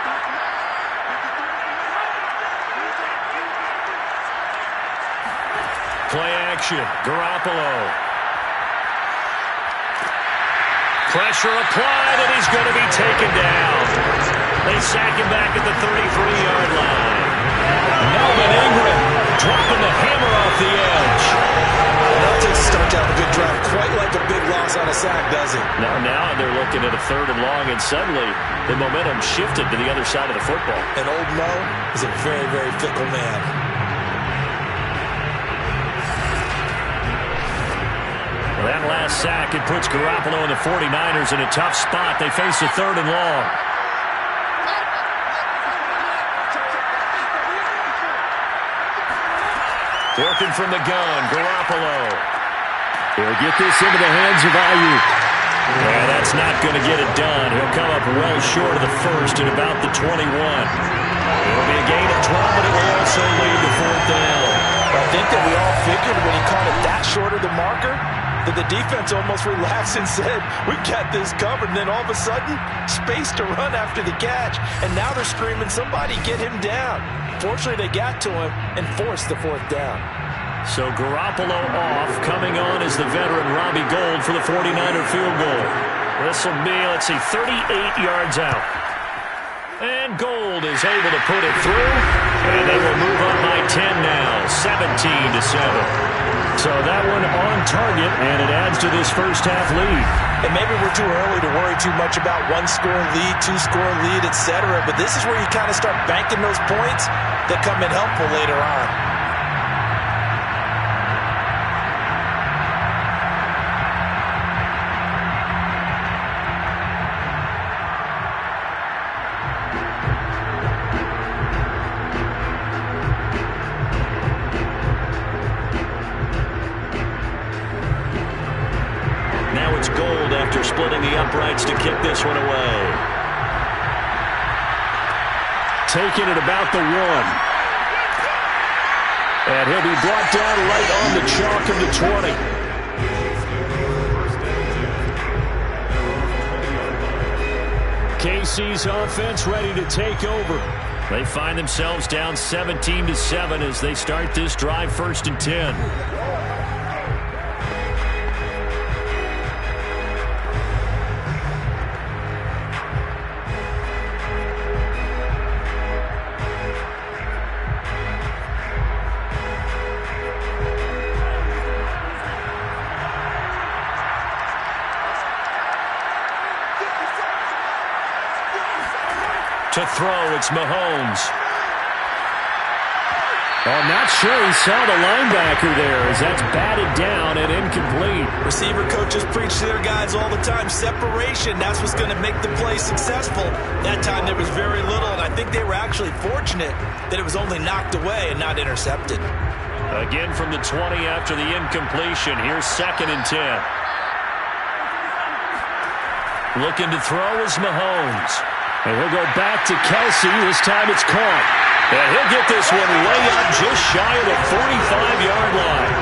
Play action. Garoppolo. Pressure applied, and he's going to be taken down. They sack him back at the 33-yard line. Melvin Ingram dropping the hammer off the edge. That takes a start to have a good drive. Quite like a big loss on a sack, does it? Now they're looking at a 3rd and long, and suddenly the momentum shifted to the other side of the football. And old Mo is a very, very fickle man. Well, that last sack, it puts Garoppolo and the 49ers in a tough spot. They face a 3rd and long. Working from the gun, Garoppolo. He'll get this into the hands of Ayuk. Yeah, that's not going to get it done. He'll come up well short of the 1st at about the 21. It'll be a gain of 12, but it will also lead to 4th down. I think that we all figured when he caught it that short of the marker, that the defense almost relaxed and said, we got this covered. And then all of a sudden, space to run after the catch. And now they're screaming, somebody get him down. Fortunately, they got to him and forced the 4th down. So Garoppolo off. Coming on is the veteran Robbie Gould for the 49er field goal. This will be, 38 yards out. And Gould is able to put it through. And they will move up by 10 now, 17-7. So that one on target, and it adds to this first half lead. And maybe we're too early to worry too much about 1-score lead, 2-score lead, etc. But this is where you kind of start banking those points that come in helpful later on. Splitting the uprights to kick this one away. Taking it about the 1. And he'll be brought down right on the chalk of the 20. KC's offense ready to take over. They find themselves down 17-7 as they start this drive 1st and 10. To throw, it's Mahomes. I'm not sure he saw the linebacker there as that's batted down and incomplete. Receiver coaches preach to their guys all the time. Separation, that's what's going to make the play successful. That time there was very little, and I think they were actually fortunate that it was only knocked away and not intercepted. Again from the 20 after the incompletion. Here's 2nd and 10. Looking to throw is Mahomes. And he'll go back to Kelsey. This time it's caught. And he'll get this one way up just shy of the 45-yard line.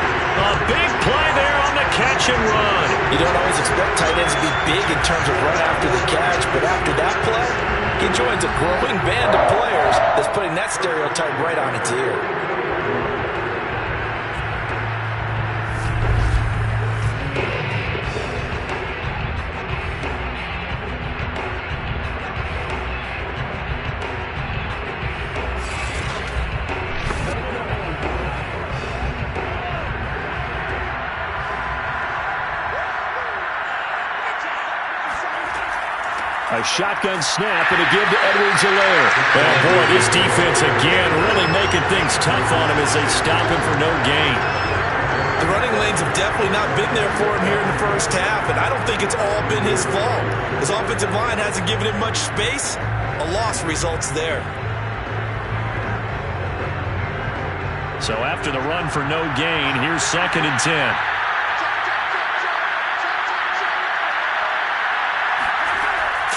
A big play there on the catch and run. You don't always expect tight ends to be big in terms of run after the catch, but after that play, he joins a growing band of players that's putting that stereotype right on its ear. A shotgun snap and a give to Edwards-Helaire. Oh, boy, this defense again really making things tough on him as they stop him for no gain. The running lanes have definitely not been there for him here in the first half, and I don't think it's all been his fault. His offensive line hasn't given him much space. A loss results there. So after the run for no gain, here's 2nd and 10.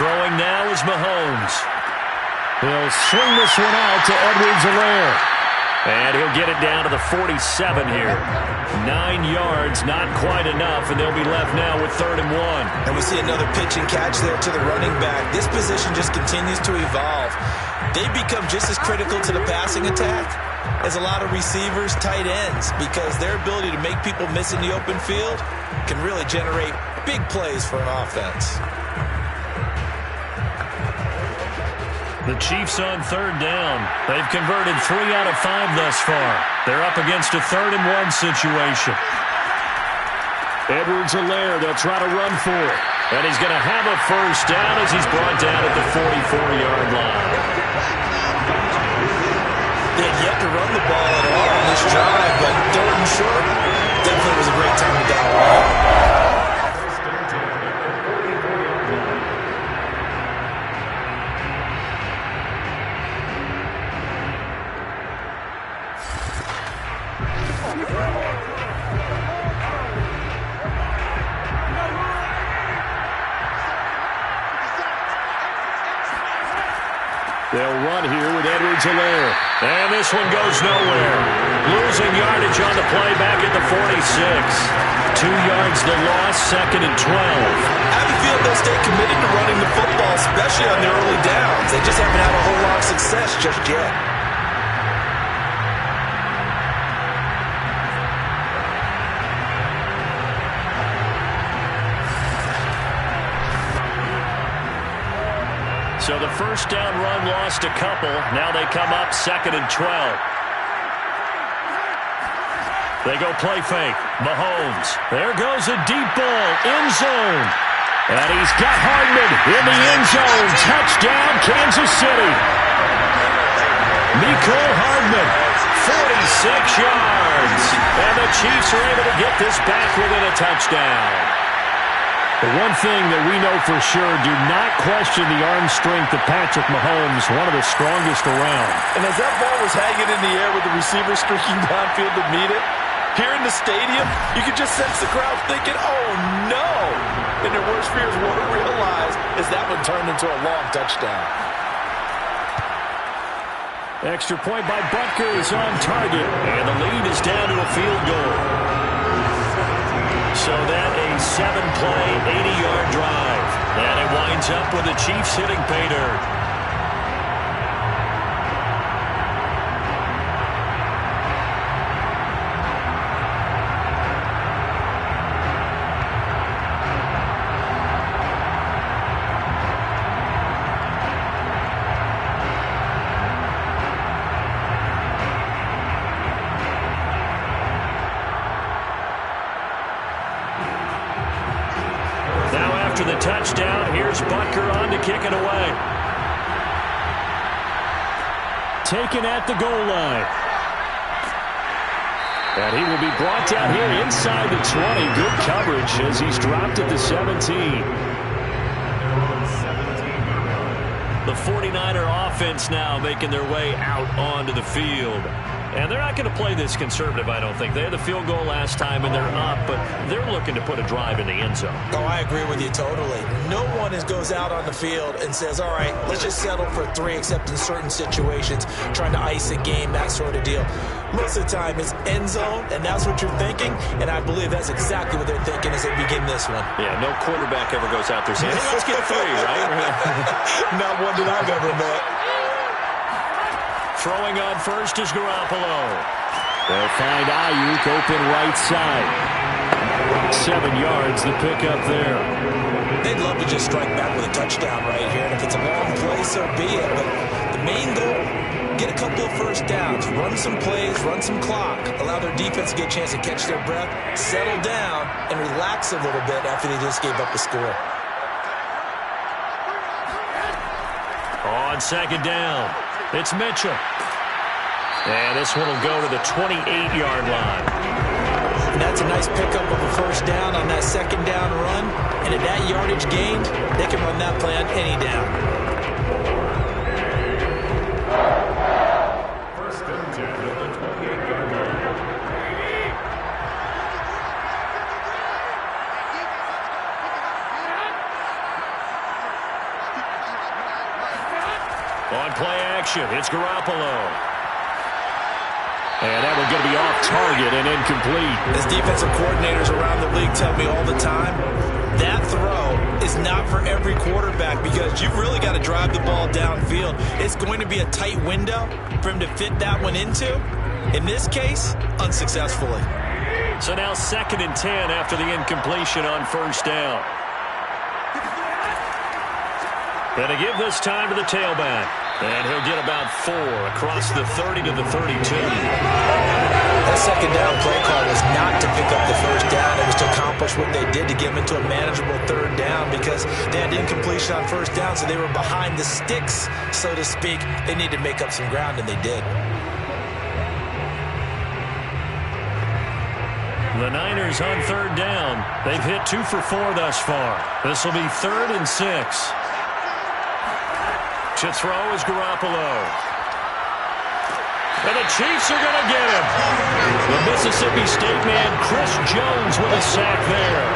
Throwing now is Mahomes. He'll swing this one out to Edwards-Helaire. And he'll get it down to the 47 here. 9 yards, not quite enough, and they'll be left now with 3rd and 1. And we see another pitch and catch there to the running back. This position just continues to evolve. They become just as critical to the passing attack as a lot of receivers, tight ends, because their ability to make people miss in the open field can really generate big plays for an offense. The Chiefs on 3rd down. They've converted 3 out of 5 thus far. They're up against a 3rd and 1 situation. Edwards-Helaire, they'll try to run for it. And he's going to have a first down as he's brought down at the 44-yard line. They had yet to run the ball at all on this drive, but 3rd and short definitely was a great time to dial. They'll run here with Edwards-Helaire. And this one goes nowhere. Losing yardage on the play back at the 46. 2 yards the loss, 2nd and 12. I have a feeling they'll stay committed to running the football, especially on the early downs. They just haven't had a whole lot of success just yet. So the first down run lost a couple. Now they come up 2nd and 12. They go play fake. Mahomes. There goes a deep ball. End zone. And he's got Hardman in the end zone. Touchdown, Kansas City. Mecole Hardman, 46 yards. And the Chiefs are able to get this back within a touchdown. The one thing that we know for sure, do not question the arm strength of Patrick Mahomes, one of the strongest around. And as that ball was hanging in the air with the receiver streaking downfield to meet it, here in the stadium, you could just sense the crowd thinking, oh no! And their worst fears won't realize as that one turned into a long touchdown. Extra point by Butker is on target, and the lead is down to a field goal. So that a 7-play, 80-yard drive. And it winds up with the Chiefs hitting pay dirt. After the touchdown, here's Butker on to kick it away. Taken at the goal line. And he will be brought down here inside the 20. Good coverage as he's dropped at the 17. The 49er offense now making their way out onto the field. And they're not going to play this conservative, I don't think. They had the field goal last time, and they're up, but they're looking to put a drive in the end zone. Oh, I agree with you totally. No one goes out on the field and says, all right, let's just settle for 3, except in certain situations, trying to ice a game, that sort of deal. Most of the time, it's end zone, and that's what you're thinking, and I believe that's exactly what they're thinking as they begin this one. Yeah, no quarterback ever goes out there saying, hey, let's get 3, right? Not one that I've ever met. Throwing on first is Garoppolo. They'll find Ayuk open right side. 7 yards, the pickup there. They'd love to just strike back with a touchdown right here, and if it's a long play, so be it. But the main goal, get a couple of first downs, run some plays, run some clock, allow their defense to get a chance to catch their breath, settle down, and relax a little bit after they just gave up a score. On second down, it's Mitchell. And this one will go to the 28-yard line. And that's a nice pickup of a first down on that second down run. And at that yardage gained, they can run that play on any down. First and 10 at the 28-yard line. On play action, it's Garoppolo. And that one going to be off target and incomplete. As defensive coordinators around the league tell me all the time, that throw is not for every quarterback because you've really got to drive the ball downfield. It's going to be a tight window for him to fit that one into. In this case, unsuccessfully. So now 2nd and 10 after the incompletion on first down. Going to give this time to the tailback. And he'll get about 4 across the 30 to the 32. That second down play call was not to pick up the first down. It was to accomplish what they did to get them into a manageable third down because they had incompletion on first down, so they were behind the sticks, so to speak. They needed to make up some ground, and they did. The Niners on third down. They've hit 2 for 4 thus far. This will be 3rd and 6. To throw is Garoppolo. And the Chiefs are going to get him. The Mississippi State man, Chris Jones, with a sack there.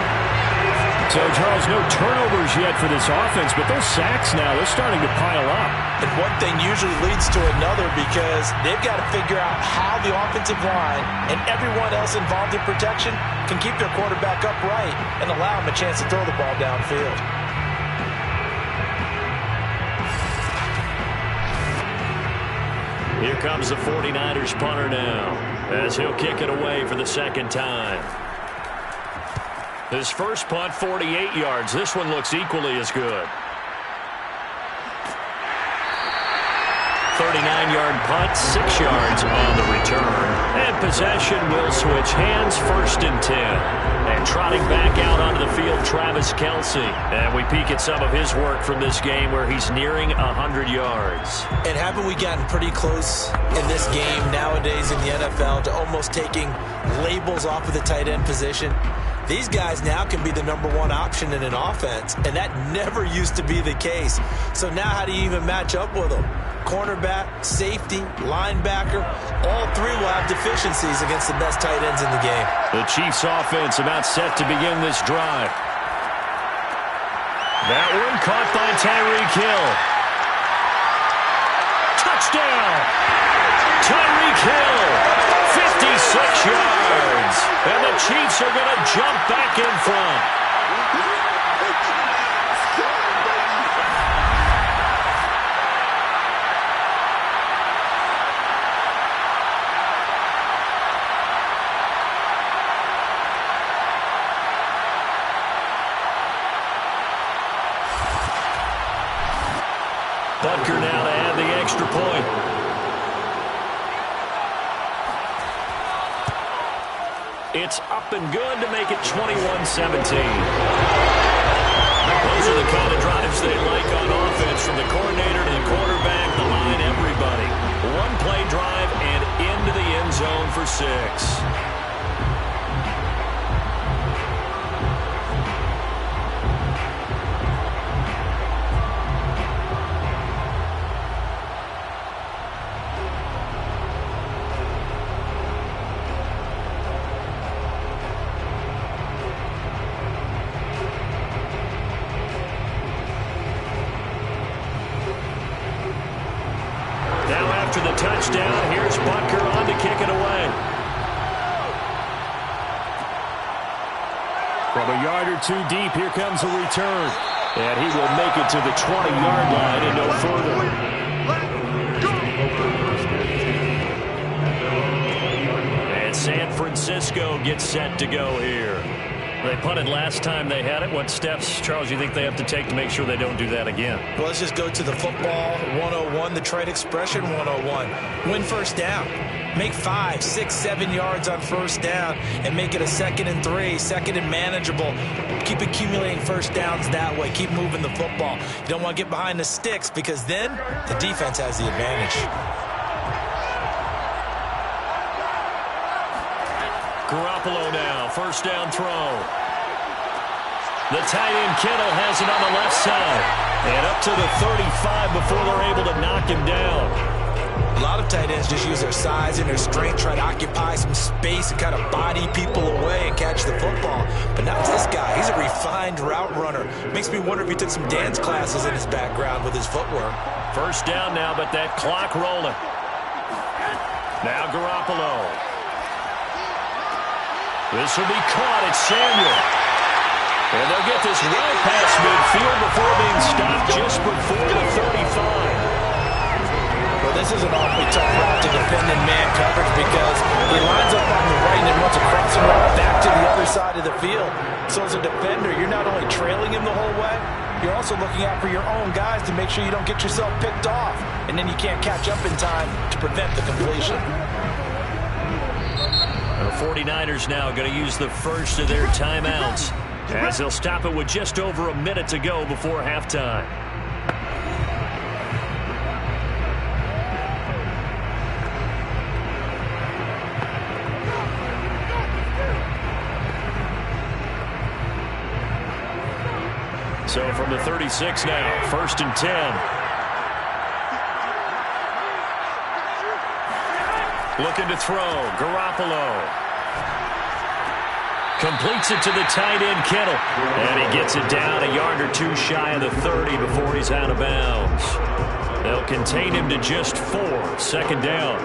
So, Charles, no turnovers yet for this offense, but those sacks now, they're starting to pile up. And one thing usually leads to another because they've got to figure out how the offensive line and everyone else involved in protection can keep their quarterback upright and allow him a chance to throw the ball downfield. Here comes the 49ers punter now, as he'll kick it away for the second time. His first punt, 48 yards. This one looks equally as good. 39-yard punt, 6 yards on the return. And possession will switch hands, 1st and 10. And trotting back out onto the field, Travis Kelce. And we peek at some of his work from this game where he's nearing 100 yards. And haven't we gotten pretty close in this game nowadays in the NFL to almost taking labels off of the tight end position? These guys now can be the #1 option in an offense, and that never used to be the case. So now how do you even match up with them? Cornerback, safety, linebacker, all three will have deficiencies against the best tight ends in the game. The Chiefs offense about set to begin this drive. That one caught by Tyreek Hill. Touchdown! Tyreek Hill, 56 yards. And the Chiefs are going to jump back in front. Punter now to add the extra point. It's up and good to make it 21-17. Those are the kind of drives they like on offense, from the coordinator to the quarterback, the line, everybody. One-play drive and into the end zone for 6. Touchdown. Here's Punter on to kick it away. From a yard or two deep, here comes a return. And he will make it to the 20-yard line and no further. And San Francisco gets set to go here. They punted last time they had it. What steps, Charles, you think they have to take to make sure they don't do that again? Well, let's just go to the football 101, the trade expression 101. Win first down. Make 5, 6, 7 yards on first down and make it a 2nd and 3, 2nd and manageable. Keep accumulating first downs that way. Keep moving the football. You don't want to get behind the sticks because then the defense has the advantage. Garoppolo now, first down throw. The tight end Kittle has it on the left side. And up to the 35 before they're able to knock him down. A lot of tight ends just use their size and their strength, try to occupy some space and kind of body people away and catch the football. But not this guy. He's a refined route runner. Makes me wonder if he took some dance classes in his background with his footwork. First down now, but that clock rolling. Now Garoppolo. This will be caught. It's Samuel. And they'll get this right past midfield before being stopped just before the 35. Well, this is an awfully tough route to defend in man coverage because he lines up on the right and then runs a crossing route back to the other side of the field. So as a defender, you're not only trailing him the whole way, you're also looking out for your own guys to make sure you don't get yourself picked off. And then you can't catch up in time to prevent the completion. The 49ers now going to use the first of their timeouts as they'll stop it with just over a minute to go before halftime. So from the 36 now, 1st and 10. Looking to throw, Garoppolo. Completes it to the tight end, Kittle. And he gets it down a yard or two shy of the 30 before he's out of bounds. They'll contain him to just 4. Second down.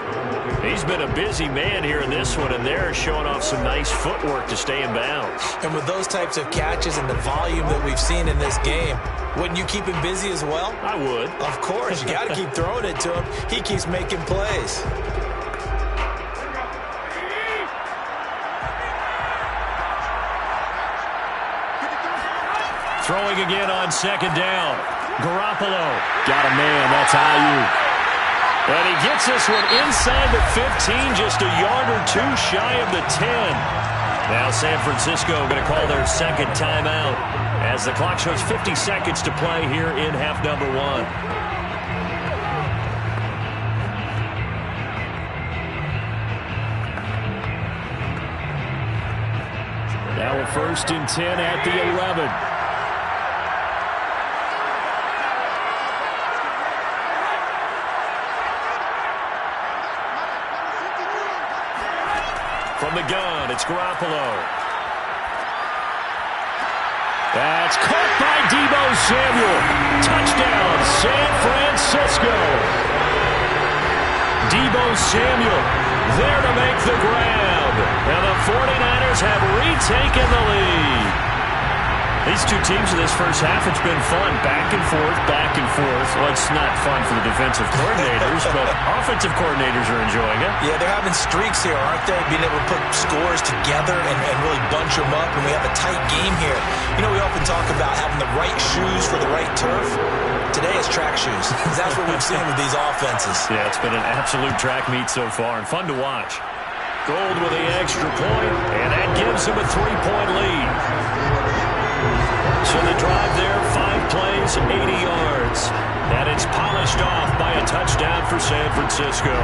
He's been a busy man here in this one, and they're showing off some nice footwork to stay in bounds. And with those types of catches and the volume that we've seen in this game, wouldn't you keep him busy as well? I would. Of course. You got to keep throwing it to him. He keeps making plays. Throwing again on second down. Garoppolo. Got a man. That's Ayuk. And he gets this one inside the 15, just a yard or two shy of the 10. Now San Francisco going to call their second timeout as the clock shows 50 seconds to play here in half number 1. Now a 1st and 10 at the 11. From the gun, it's Garoppolo. That's caught by Deebo Samuel. Touchdown, San Francisco. Deebo Samuel there to make the grab. And the 49ers have retaken the lead. These two teams in this first half, it's been fun. Back and forth, back and forth. Well, it's not fun for the defensive coordinators, but offensive coordinators are enjoying it. Yeah, they're having streaks here, aren't they? Being able to put scores together and really bunch them up, and we have a tight game here. You know, we often talk about having the right shoes for the right turf. Today it's track shoes. That's what we've seen with these offenses. Yeah, it's been an absolute track meet so far, and fun to watch. Gold with the extra point, and that gives them a 3-point lead. So the drive there, 5 plays, 80 yards. And it's polished off by a touchdown for San Francisco.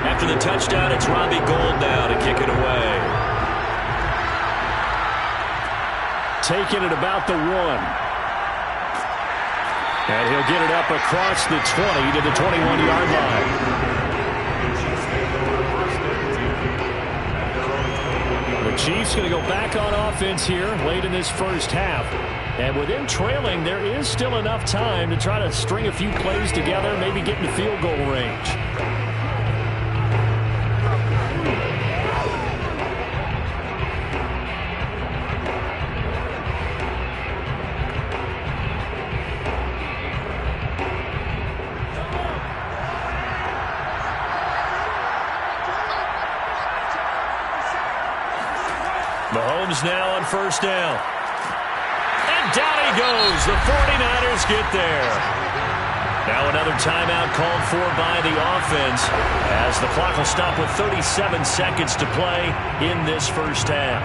After the touchdown, it's Robbie Gould now to kick it away. Taking it about the 1. And he'll get it up across the 20 to the 21-yard line. The Chiefs going to go back on offense here late in this first half. And with them trailing, there is still enough time to try to string a few plays together, maybe get into field goal range. Mahomes now on first down. And down he goes. The 49ers get there. Now another timeout called for by the offense as the clock will stop with 37 seconds to play in this first half.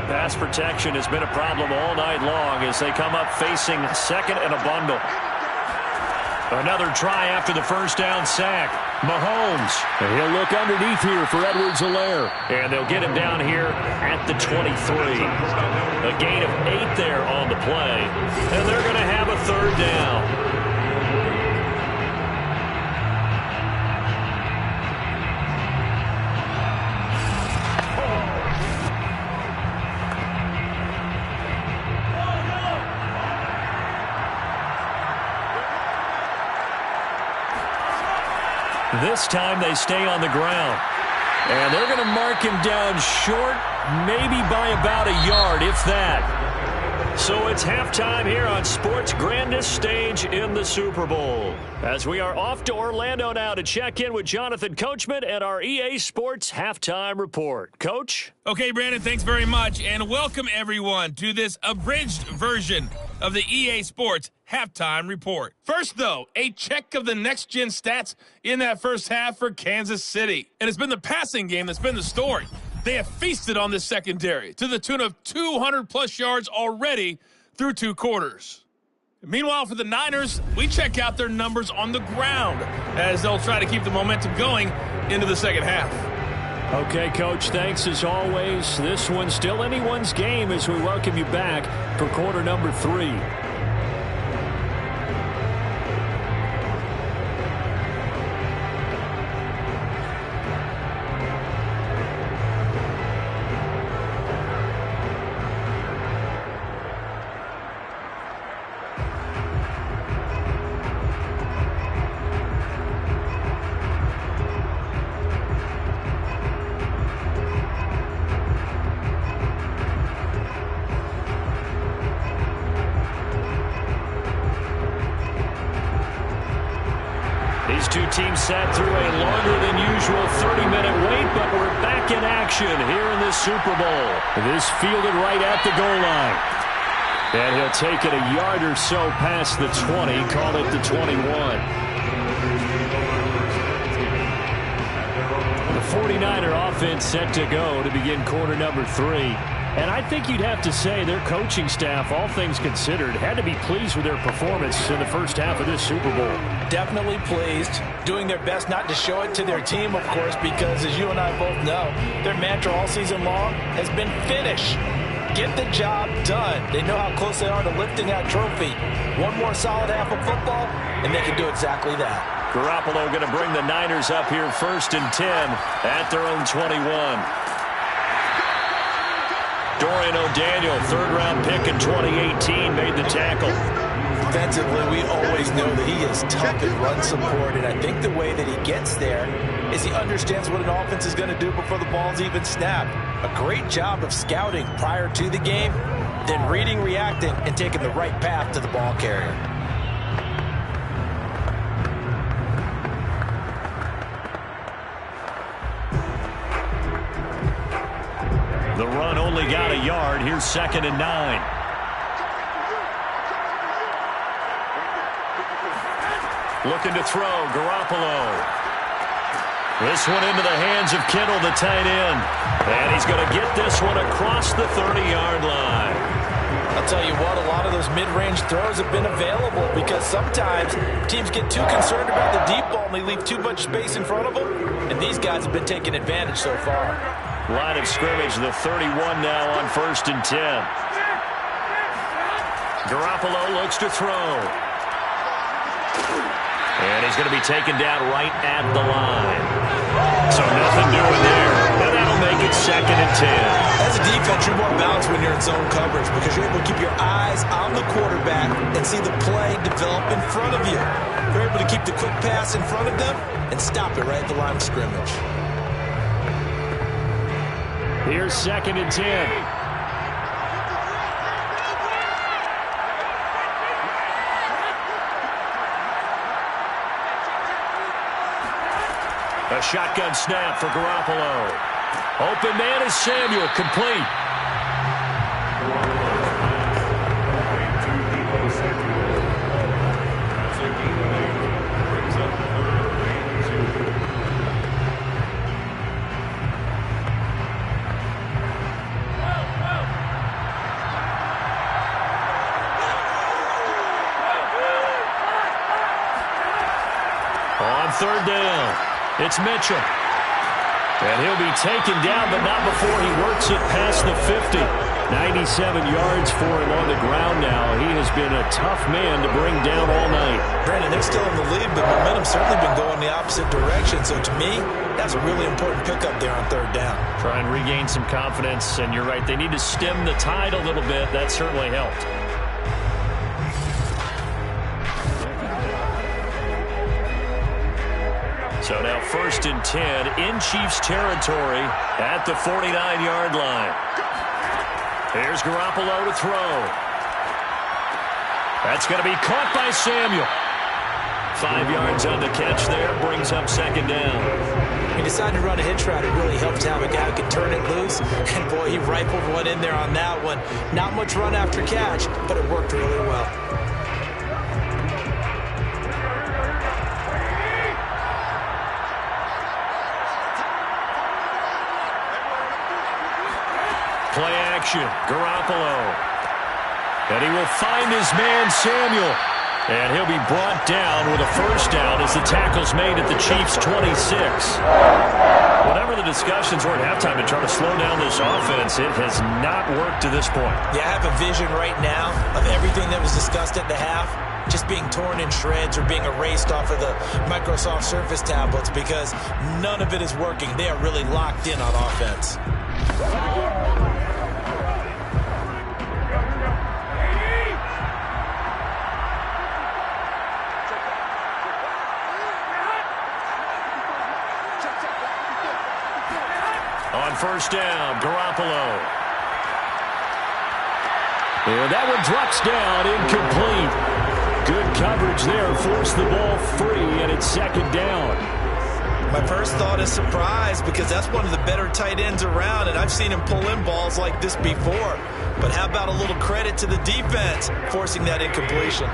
Pass protection has been a problem all night long as they come up facing second and a bundle. Another try after the first down sack. Mahomes. And he'll look underneath here for Edwards-Helaire. And they'll get him down here at the 23. A gain of 8 there on the play. And they're going to have a third down. This time they stay on the ground. And they're going to mark him down short, maybe by about a yard, if that. So it's halftime here on sports' grandest stage in the Super Bowl. As we are off to Orlando now to check in with Jonathan Coachman and our EA Sports Halftime Report. Coach? Okay, Brandon, thanks very much. And welcome, everyone, to this abridged version of the EA Sports halftime report. First, though, a check of the next-gen stats in that first half for Kansas City. And it's been the passing game that's been the story. They have feasted on this secondary to the tune of 200-plus yards already through 2 quarters. Meanwhile, for the Niners, we check out their numbers on the ground as they'll try to keep the momentum going into the second half. Okay, Coach, thanks as always. This one's still anyone's game as we welcome you back for quarter number 3. These two teams sat through a longer than usual 30-minute wait, but we're back in action here in this Super Bowl. This fielded right at the goal line. And he'll take it a yard or so past the 20, call it the 21. The 49er offense set to go to begin quarter number 3. And I think you'd have to say their coaching staff, all things considered, had to be pleased with their performance in the first half of this Super Bowl. Definitely pleased, doing their best not to show it to their team, of course, because as you and I both know, their mantra all season long has been finish. Get the job done. They know how close they are to lifting that trophy. One more solid half of football, and they can do exactly that. Garoppolo going to bring the Niners up here 1st and 10 at their own 21. Dorian O'Daniel, 3rd-round pick in 2018, made the tackle. Defensively, we always know that he is tough in run support, and I think the way that he gets there is he understands what an offense is going to do before the ball's even snapped. A great job of scouting prior to the game, then reading, reacting, and taking the right path to the ball carrier. The run only got a yard. Here's 2nd and 9. Looking to throw, Garoppolo. This one into the hands of Kittle, the tight end. And he's going to get this one across the 30-yard line. I'll tell you what, a lot of those mid-range throws have been available because sometimes teams get too concerned about the deep ball and they leave too much space in front of them. And these guys have been taking advantage so far. Line of scrimmage, the 31 now on 1st and 10. Garoppolo looks to throw. And he's going to be taken down right at the line. So nothing doing there. And that'll make it 2nd and 10. As a defense, you're more balanced when you're in zone coverage because you're able to keep your eyes on the quarterback and see the play develop in front of you. You're able to keep the quick pass in front of them and stop it right at the line of scrimmage. Here's 2nd and 10. A shotgun snap for Garoppolo. Open man is Samuel, complete. On 3rd down, it's Mitchell. And he'll be taken down, but not before he works it past the 50. 97 yards for him on the ground now. He has been a tough man to bring down all night. Brandon, they're still in the lead, but momentum's certainly been going the opposite direction. So to me, that's a really important pickup there on 3rd down. Try and regain some confidence, and you're right. They need to stem the tide a little bit. That certainly helped. So now 1st and 10 in Chiefs territory at the 49-yard line. Here's Garoppolo to throw. That's going to be caught by Samuel. 5 yards on the catch there, brings up 2nd down. He decided to run a hitch route. It really helped to have a guy who could turn it loose. And, boy, he rifled one in there on that one. Not much run after catch, but it worked really well. action. Garoppolo. And he will find his man, Samuel. And he'll be brought down with a first down as the tackle's made at the Chiefs' 26. Whatever the discussions were at halftime to try to slow down this offense, it has not worked to this point. Yeah, I have a vision right now of everything that was discussed at the half just being torn in shreds or being erased off of the Microsoft Surface tablets because none of it is working. They are really locked in on offense. On first down, Garoppolo. And that one drops down, incomplete. Good coverage there, forced the ball free, and it's second down. My first thought is surprise because that's one of the better tight ends around, and I've seen him pull in balls like this before. But how about a little credit to the defense forcing that incompletion?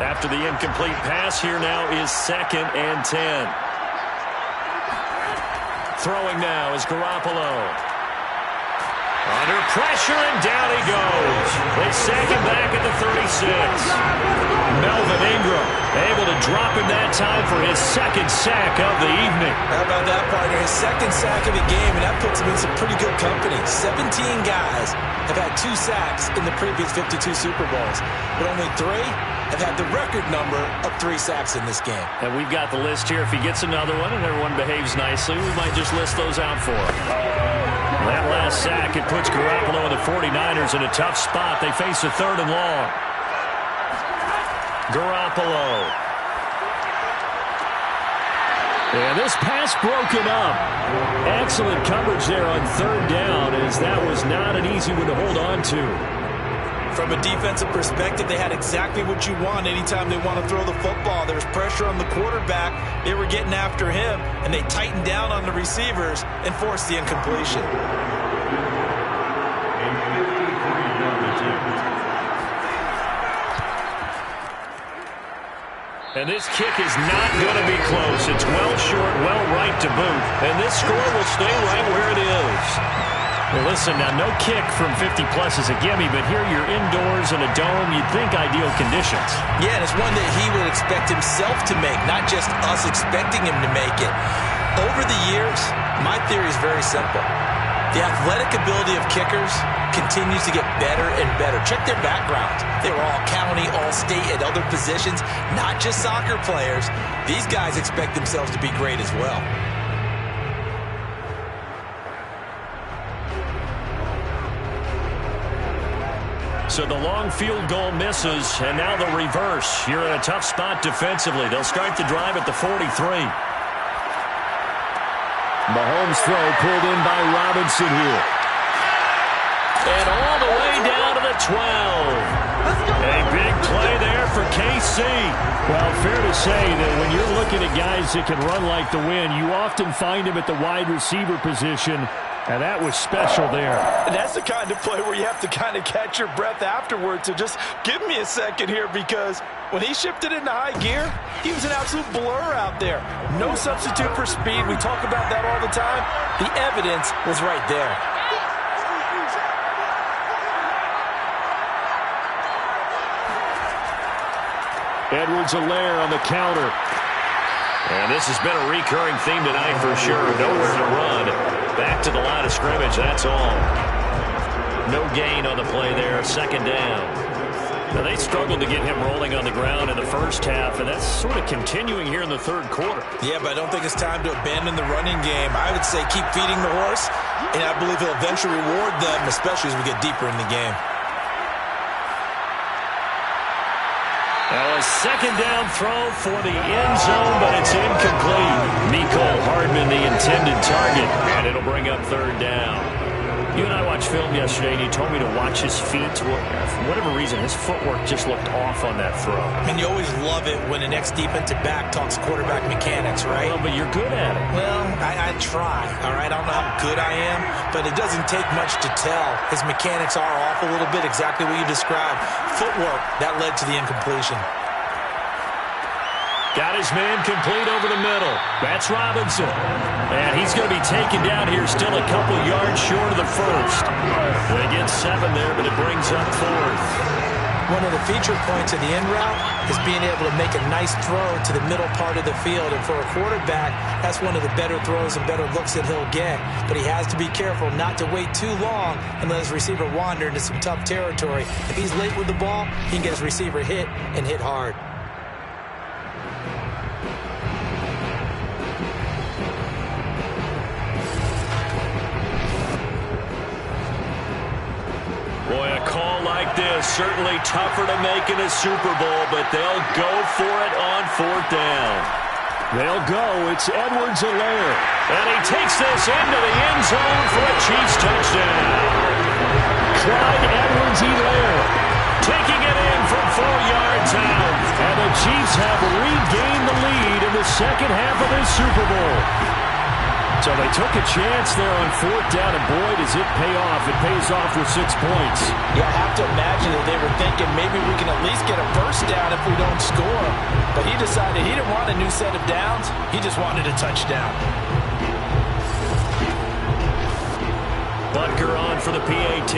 After the incomplete pass, here now is 2nd and 10. Throwing now is Garoppolo. Under pressure, and down he goes. They sack him back at the 36. Melvin Ingram able to drop him that time for his 2nd sack of the evening. How about that, partner? His 2nd sack of the game, and that puts him in some pretty good company. 17 guys have had 2 sacks in the previous 52 Super Bowls, but only 3 have had the record number of 3 sacks in this game. And we've got the list here. If he gets another one and everyone behaves nicely, we might just list those out for him. That last sack, it puts Garoppolo and the 49ers in a tough spot. They face a 3rd and long. Garoppolo. And this pass broken up. Excellent coverage there on 3rd down, as that was not an easy one to hold on to. From a defensive perspective, they had exactly what you want anytime they want to throw the football. There was pressure on the quarterback. They were getting after him, and they tightened down on the receivers and forced the incompletion. And this kick is not going to be close. It's well short, well right to boot. And this score will stay right where it is. Well, listen, now no kick from 50-plus is a gimme, but here you're indoors in a dome. You'd think ideal conditions. Yeah, and it's one that he would expect himself to make, not just us expecting him to make it. Over the years, my theory is very simple. The athletic ability of kickers continues to get better and better. Check their backgrounds. They were all county, all state, at other positions, not just soccer players. These guys expect themselves to be great as well. So the long field goal misses, and now the reverse. You're in a tough spot defensively. They'll start the drive at the 43. Mahomes throw pulled in by Robinson here. And all the way down to the 12. A big play there for KC. Well, fair to say that when you're looking at guys that can run like the wind, you often find him at the wide receiver position. And that was special there. And that's the kind of play where you have to kind of catch your breath afterwards. So just give me a second here, because when he shifted into high gear, he was an absolute blur out there. No substitute for speed. We talk about that all the time. The evidence was right there. Edwards-Helaire on the counter. And this has been a recurring theme tonight for sure. Nowhere to run. Back to the line of scrimmage, that's all. No gain on the play there, 2nd down. Now, they struggled to get him rolling on the ground in the first half, and that's sort of continuing here in the 3rd quarter. Yeah, but I don't think it's time to abandon the running game. I would say keep feeding the horse, and I believe he'll eventually reward them, especially as we get deeper in the game. Now a 2nd down throw for the end zone, but it's incomplete. Mecole Hardman, the intended target, and it'll bring up 3rd down. You and I watched film yesterday, and you told me to watch his feet. For whatever reason, his footwork just looked off on that throw. And you always love it when the next defensive back talks quarterback mechanics, right? Well, but you're good at it. Well, I try, all right? I don't know how good I am, but it doesn't take much to tell. His mechanics are off a little bit, exactly what you described. Footwork, that led to the incompletion. Got his man complete over the middle. That's Robinson. And he's going to be taken down here, still a couple yards short of the first. They get 7 there, but it brings up 4th. One of the feature points of the in route is being able to make a nice throw to the middle part of the field. And for a quarterback, that's one of the better throws and better looks that he'll get. But he has to be careful not to wait too long and let his receiver wander into some tough territory. If he's late with the ball, he can get his receiver hit and hit hard. Boy, a call like this, certainly tougher to make in a Super Bowl, but they'll go for it on 4th down. They'll go. It's Edwards-Helaire. And he takes this into the end zone for a Chiefs touchdown. Clyde Edwards-Helaire taking it in from 4 yards out. And the Chiefs have regained the lead in the second half of this Super Bowl. So they took a chance there on 4th down, and boy, does it pay off. It pays off with 6 points. Yeah, I have to imagine that they were thinking maybe we can at least get a first down if we don't score. But he decided he didn't want a new set of downs. He just wanted a touchdown. Butker on for the PAT.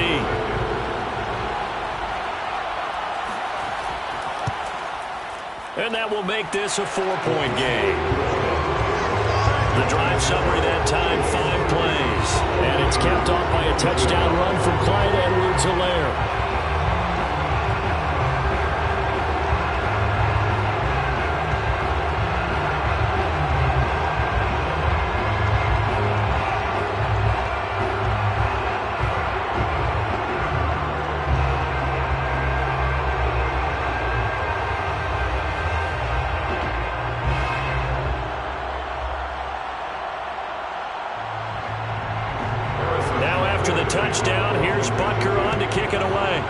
And that will make this a 4-point game. The drive summary that time, 5 plays. And it's capped off by a touchdown run from Clyde Edwards-Helaire. Touchdown. Here's Butker on to kick it away.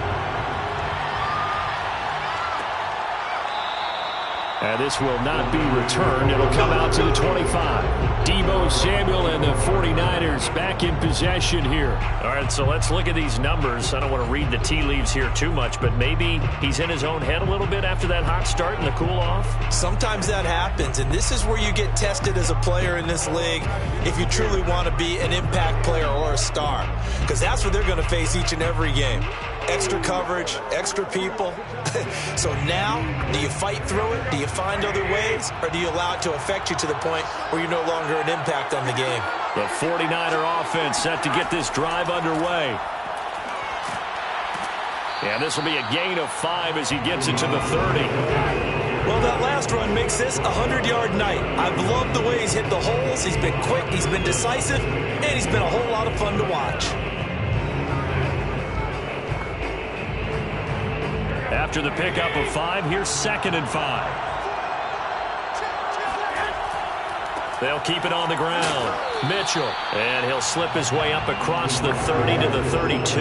And this will not be returned. It'll come out to the 25. Deebo Samuel and the 49ers back in possession here. All right, so let's look at these numbers. I don't want to read the tea leaves here too much, but maybe he's in his own head a little bit after that hot start and the cool-off. Sometimes that happens, and this is where you get tested as a player in this league if you truly want to be an impact player or a star, because that's what they're going to face each and every game. Extra coverage, extra people. So now, do you fight through it? Do you find other ways? Or do you allow it to affect you to the point where you're no longer an impact on the game? The 49er offense set to get this drive underway. And this will be a gain of 5 as he gets it to the 30. Well, that last run makes this a 100-yard night. I've loved the way he's hit the holes. He's been quick, he's been decisive, and he's been a whole lot of fun to watch. After the pickup of 5, here's 2nd and 5. They'll keep it on the ground. Mitchell. And he'll slip his way up across the 30 to the 32.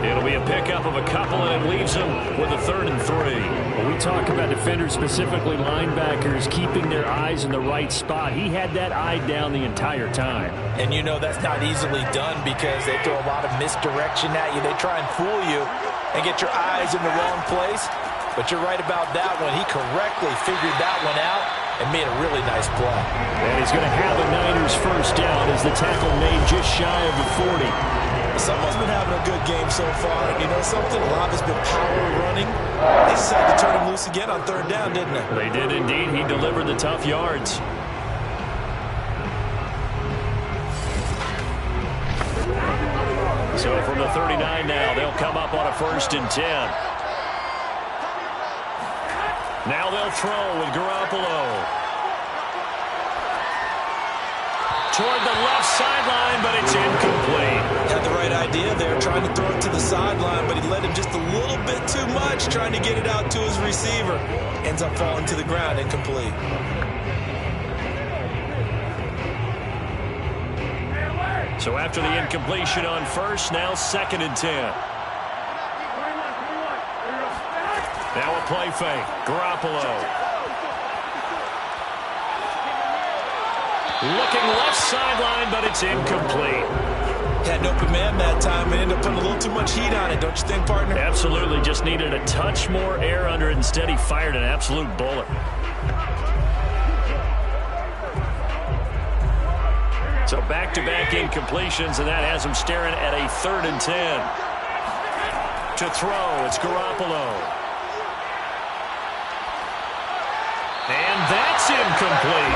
It'll be a pickup of a couple, and it leaves him with a 3rd and 3. When we talk about defenders, specifically linebackers, keeping their eyes in the right spot, he had that eye down the entire time. And you know that's not easily done because they throw a lot of misdirection at you. They try and fool you and get your eyes in the wrong place. But you're right about that one. He correctly figured that one out and made a really nice play. And he's going to have a Niners first down as the tackle made just shy of the 40. Someone's been having a good game so far. And you know something? A lot has been power running. They decided to turn him loose again on 3rd down, didn't they? They did indeed. He delivered the tough yards. So from the 39 now, they'll come up on a 1st and 10. Now they'll throw with Garoppolo. Toward the left sideline, but it's incomplete. Had the right idea there, trying to throw it to the sideline, but he led him just a little bit too much, trying to get it out to his receiver. Ends up falling to the ground, incomplete. So after the incompletion on 1st, now 2nd and 10. Now a play fake. Garoppolo. Looking left sideline, but it's incomplete. Had an open man that time and ended up putting a little too much heat on it, don't you think, partner? Absolutely. Just needed a touch more air under it. Instead, he fired an absolute bullet. So back-to-back incompletions, and that has him staring at a 3rd and 10. To throw, it's Garoppolo. And that's incomplete.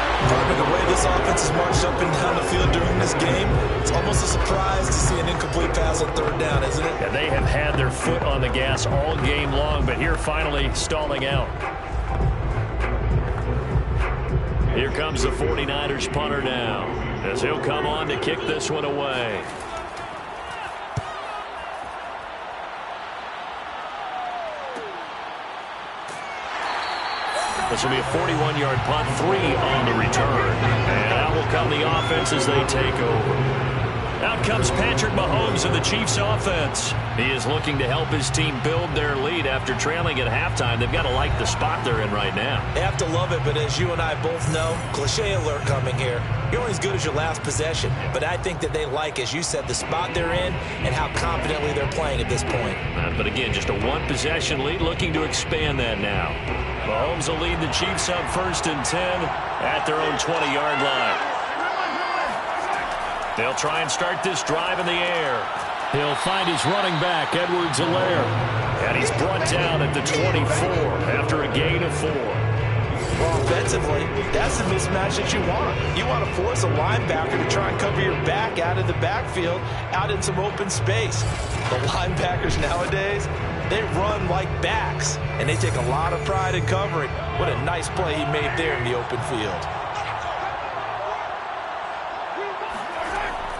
The way this offense has marched up and down the field during this game, it's almost a surprise to see an incomplete pass on 3rd down, isn't it? And they have had their foot on the gas all game long, but here finally stalling out. Here comes the 49ers punter now, as he'll come on to kick this one away. This will be a 41-yard punt, 3 on the return. And out will come the offense as they take over. Out comes Patrick Mahomes of the Chiefs offense. He is looking to help his team build their lead after trailing at halftime. They've got to like the spot they're in right now. They have to love it, but as you and I both know, cliche alert coming here. You're only as good as your last possession. But I think that they like, as you said, the spot they're in and how confidently they're playing at this point. But again, just a 1-possession lead, looking to expand that now. Mahomes will lead the Chiefs up 1st and 10 at their own 20-yard line. They'll try and start this drive in the air. He'll find his running back, Edwards-Helaire. And he's brought down at the 24 after a gain of 4. Well, offensively, that's the mismatch that you want. You want to force a linebacker to try and cover your back out of the backfield, out in some open space. The linebackers nowadays, they run like backs, and they take a lot of pride in covering. What a nice play he made there in the open field.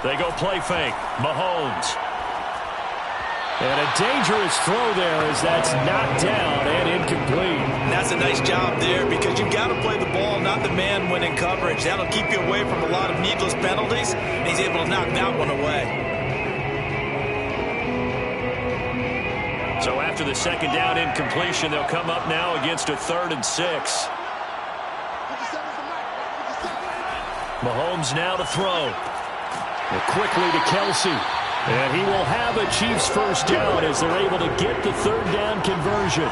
They go play fake. Mahomes. And a dangerous throw there as that's knocked down and incomplete. And that's a nice job there because you've got to play the ball, not the man when in coverage. That'll keep you away from a lot of needless penalties, and he's able to knock that one away. So after the 2nd down incompletion, they'll come up now against a 3rd and 6. Mahomes now to throw. Quickly to Kelsey. And he will have a Chiefs 1st down as they're able to get the 3rd down conversion.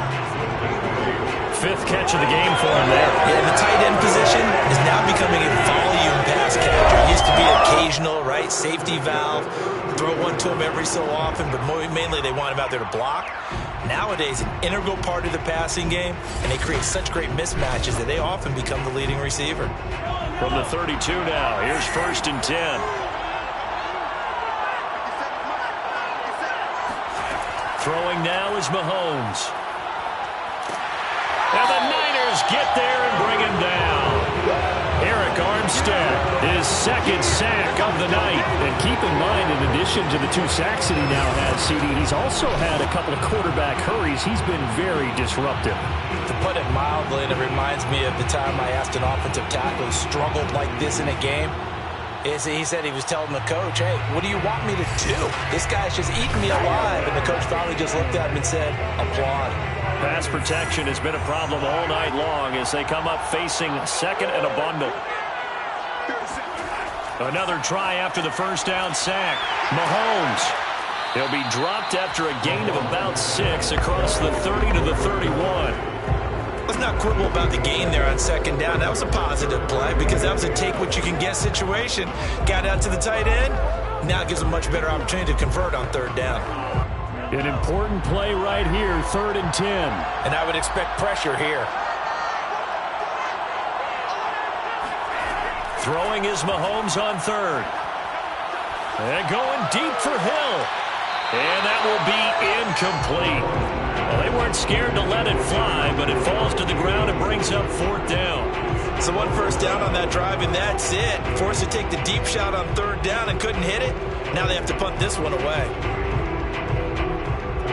5th catch of the game for him there. Yeah, the tight end position is now becoming a volume pass catcher. It used to be occasional, right? Safety valve. Throw one to him every so often, but mainly they want him out there to block. Nowadays, an integral part of the passing game, and they create such great mismatches that they often become the leading receiver. From the 32 now, here's 1st and 10. Throwing now is Mahomes. And the Niners get there and bring him down. Eric Armstead, his 2nd sack of the night. And keep in mind, in addition to the 2 sacks that he now has, CD, he's also had a couple of quarterback hurries. He's been very disruptive. To put it mildly, and it reminds me of the time I asked an offensive tackle who struggled like this in a game. He said he was telling the coach, hey, what do you want me to do? This guy's just eating me alive. And the coach finally just looked at him and said, applaud. Pass protection has been a problem all night long as they come up facing 2nd and a bundle. Another try after the 1st down sack. Mahomes. He'll be dropped after a gain of about 6 across the 30 to the 31. Let's not quibble about the gain there on 2nd down. That was a positive play because that was a take-what-you-can-get situation. Got out to the tight end. Now it gives them much better opportunity to convert on 3rd down. An important play right here, 3rd and 10. And I would expect pressure here. Throwing is Mahomes on 3rd. And going deep for Hill. And that will be incomplete. Well, they weren't scared to let it fly, but it falls to the ground and brings up 4th down. So 1 first down on that drive, and that's it. Forced to take the deep shot on 3rd down and couldn't hit it. Now they have to punt this one away.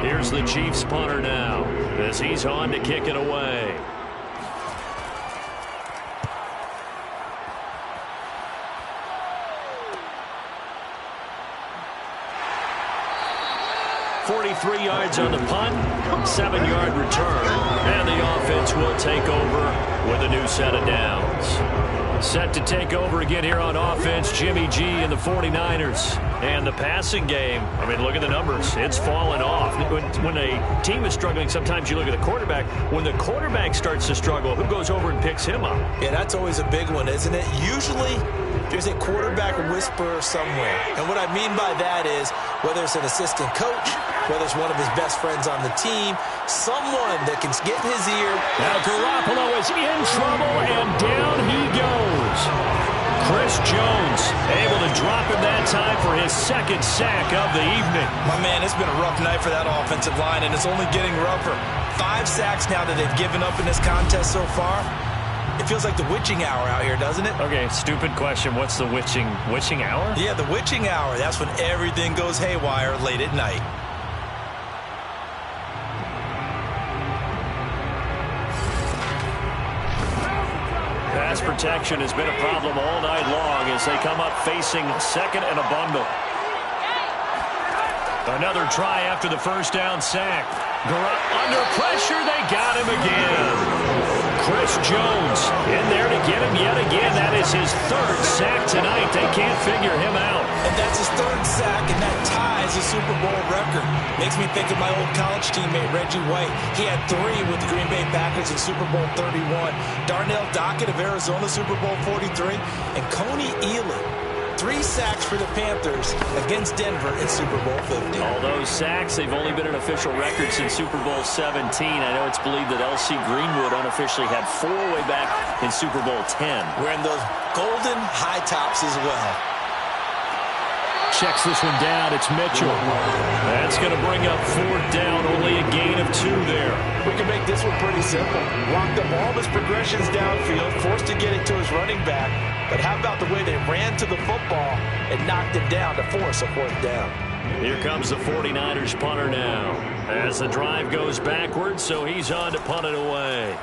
Here's the Chiefs punter now as he's on to kick it away. .43 yards on the punt, 7-yard return, and the offense will take over with a new set of downs. Set to take over again here on offense, Jimmy G and the 49ers. And the passing game, I mean, look at the numbers. It's fallen off. When a team is struggling, sometimes you look at the quarterback. When the quarterback starts to struggle, who goes over and picks him up? Yeah, that's always a big one, isn't it? Usually, there's a quarterback whisperer somewhere. And what I mean by that is, whether it's an assistant coach, whether it's one of his best friends on the team, someone that can get in his ear. Now Garoppolo is in trouble, and down he goes. Chris Jones able to drop him that time for his second sack of the evening. My man, it's been a rough night for that offensive line, and it's only getting rougher. 5 sacks now that they've given up in this contest so far. It feels like the witching hour out here, doesn't it? Okay, stupid question. What's the witching hour? Yeah, the witching hour. That's when everything goes haywire late at night. Pass protection has been a problem all night long as they come up facing second and a bundle. Another try after the first down sack. Under pressure, they got him again. Chris Jones in there to get him yet again. That is his 3rd sack tonight. They can't figure him out. And that's his 3rd sack, and that ties the Super Bowl record. Makes me think of my old college teammate, Reggie White. He had 3 with the Green Bay Packers in Super Bowl 31. Darnell Dockett of Arizona, Super Bowl 43. And Coney Ealy, 3 sacks for the Panthers against Denver in Super Bowl 50. All those sacks, they've only been an official record since Super Bowl 17. I know it's believed that L.C. Greenwood unofficially had 4 way back in Super Bowl 10. Wearing those golden high tops as well. Checks this one down. It's Mitchell. That's going to bring up 4th down. Only a gain of 2 there. We can make this one pretty simple. Locked up all his progressions downfield, forced to get it to his running back. But how about the way they ran to the football and knocked him down to force a 4th down? Here comes the 49ers punter now. As the drive goes backwards, so he's on to punt it away.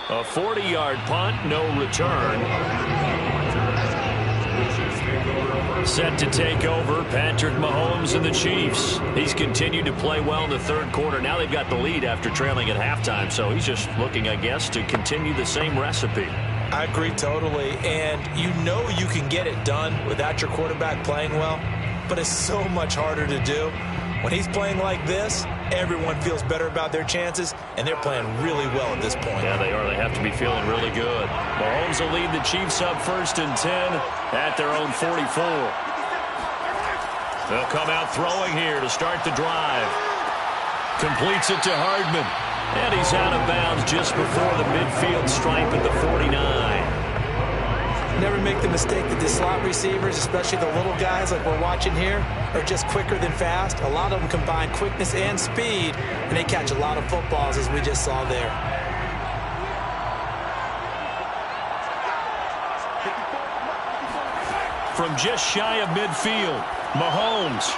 A 40-yard punt, no return. Set to take over, Patrick Mahomes and the Chiefs. He's continued to play well in the 3rd quarter. Now they've got the lead after trailing at halftime, so he's just looking, I guess, to continue the same recipe. I agree totally, and you know you can get it done without your quarterback playing well, but it's so much harder to do. When he's playing like this, everyone feels better about their chances, and they're playing really well at this point. Yeah, they are. They have to be feeling really good. Mahomes will lead the Chiefs up 1st and 10 at their own 44. They'll come out throwing here to start the drive. Completes it to Hardman. And he's out of bounds just before the midfield stripe at the 49. Never make the mistake that the slot receivers, especially the little guys like we're watching here, are just quicker than fast. A lot of them combine quickness and speed, and they catch a lot of footballs, as we just saw there. From just shy of midfield, Mahomes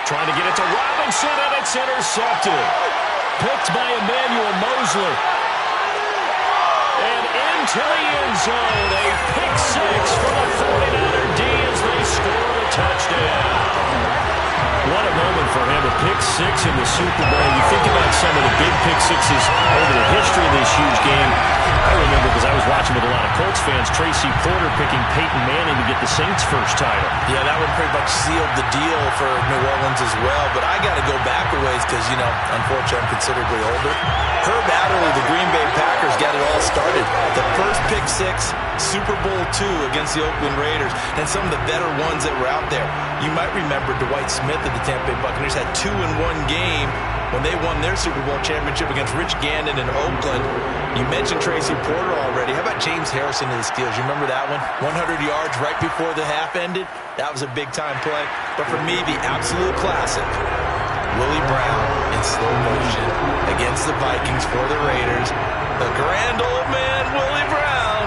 trying to get it to Robinson, and it's intercepted. Picked by Emmanuel Mosley. And into the end zone, a pick 6 for the 49er D as they score the touchdown. What a moment for him, a pick 6 in the Super Bowl. You think about some of the big pick 6s over the history of this huge game. I remember, because I was watching with a lot of Colts fans, Tracy Porter picking Peyton Manning to get the Saints' first title. Yeah, that one pretty much sealed the deal for New Orleans as well. But I got to go back a ways because, you know, unfortunately I'm considerably older. Herb Adderley, the Green Bay Packers, got it all started. The first pick 6, Super Bowl II against the Oakland Raiders, and some of the better ones that were out there. You might remember Dwight Smith of the Tampa Bay Buccaneers had 2 in one game when they won their Super Bowl championship against Rich Gannon in Oakland. You mentioned Tracy Porter already. How about James Harrison to the Steelers? You remember that one? 100 yards right before the half ended. That was a big-time play. But for me, the absolute classic, Willie Brown in slow motion against the Vikings for the Raiders. The grand old man, Willie Brown,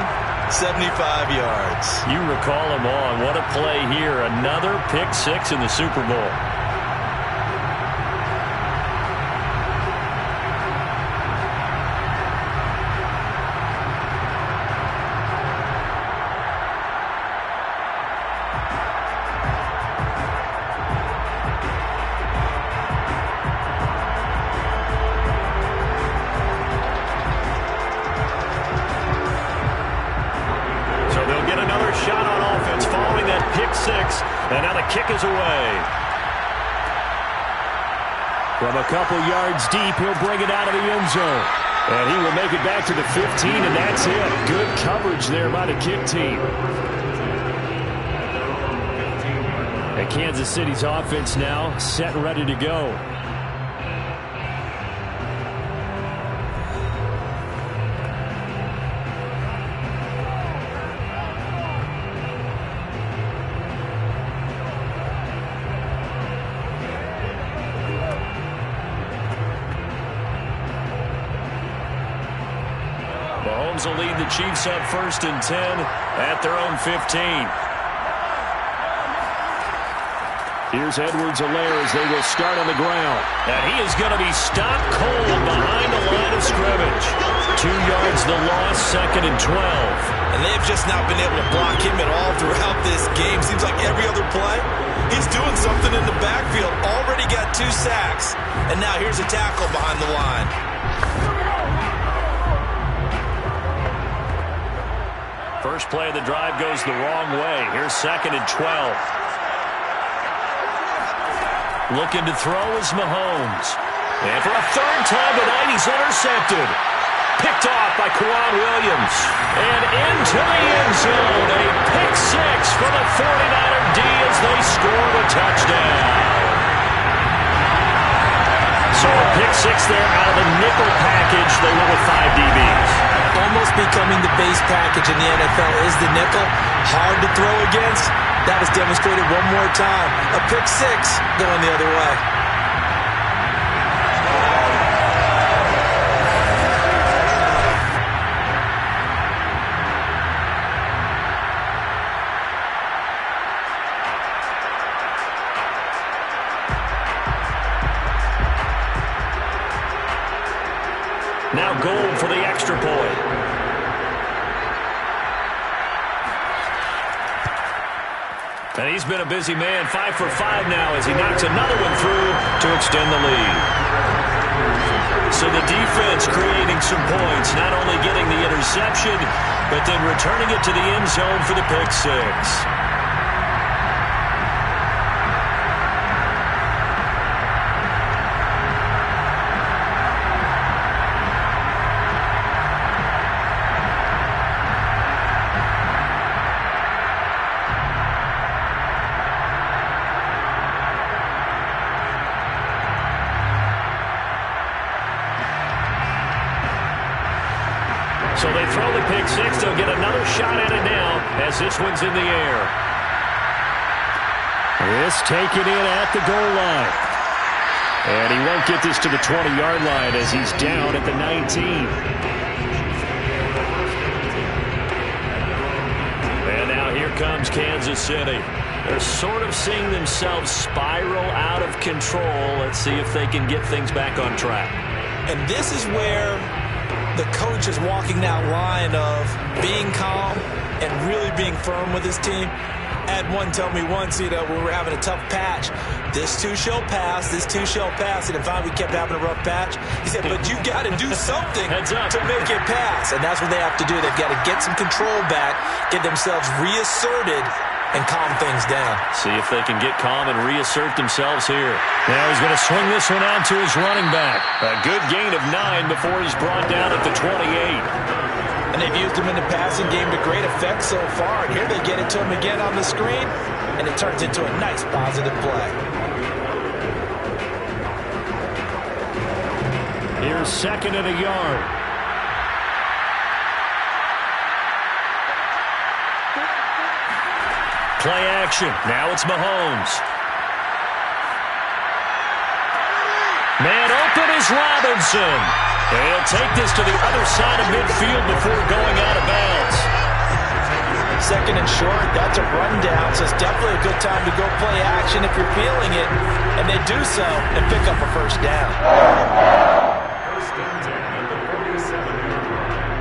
75 yards. You recall them on. What a play here. Another pick 6 in the Super Bowl. And now the kick is away. From a couple yards deep, he'll bring it out of the end zone. And he will make it back to the 15, and that's it. Good coverage there by the kick team. And Kansas City's offense now set and ready to go. Mahomes will lead the Chiefs up 1st and 10 at their own 15. Here's Edwards-Helaire as they will start on the ground. And he is going to be stopped cold behind the line of scrimmage. 2 yards the loss, 2nd and 12. And they've just not been able to block him at all throughout this game. Seems like every other play, he's doing something in the backfield. Already got 2 sacks. And now here's a tackle behind the line. First play of the drive goes the wrong way. Here's 2nd and 12. Looking to throw is Mahomes. And for a 3rd time tonight, he's intercepted. Picked off by Kwan Williams. And into the end zone. A pick 6 for the 49er D as they score the touchdown. So a pick 6 there out of the nickel package. They went with 5 DBs. Almost becoming the base package in the NFL is the nickel. Hard to throw against. That was demonstrated one more time. A pick 6 going the other way. Now goal for the extra point. And he's been a busy man, 5 for 5 now as he knocks another one through to extend the lead. So the defense creating some points, not only getting the interception, but then returning it to the end zone for the pick 6. So they throw the pick 6. They'll get another shot at it now as this one's in the air. This taken in at the goal line. And he won't get this to the 20-yard line as he's down at the 19. And now here comes Kansas City. They're sort of seeing themselves spiral out of control. Let's see if they can get things back on track. And this is where the coach is walking that line of being calm and really being firm with his team. I had one tell me once, when we were having a tough patch, this too shall pass, this too shall pass. And finally we kept having a rough patch. He said, but you got to do something to make it pass. And that's what they have to do. They've got to get some control back, get themselves reasserted, and calm things down. See if they can get calm and reassert themselves here. Now he's going to swing this one out to his running back. A good gain of 9 before he's brought down at the 28. And they've used him in the passing game to great effect so far. And here they get it to him again on the screen, and it turns into a nice positive play. Here's 2nd and a yard. Play action. Now it's Mahomes. Man open is Robinson. And he'll take this to the other side of midfield before going out of bounds. 2nd and short, that's a rundown, so it's definitely a good time to go play action if you're feeling it. And they do so and pick up a 1st down. 1st and 10 at the 47-yard line.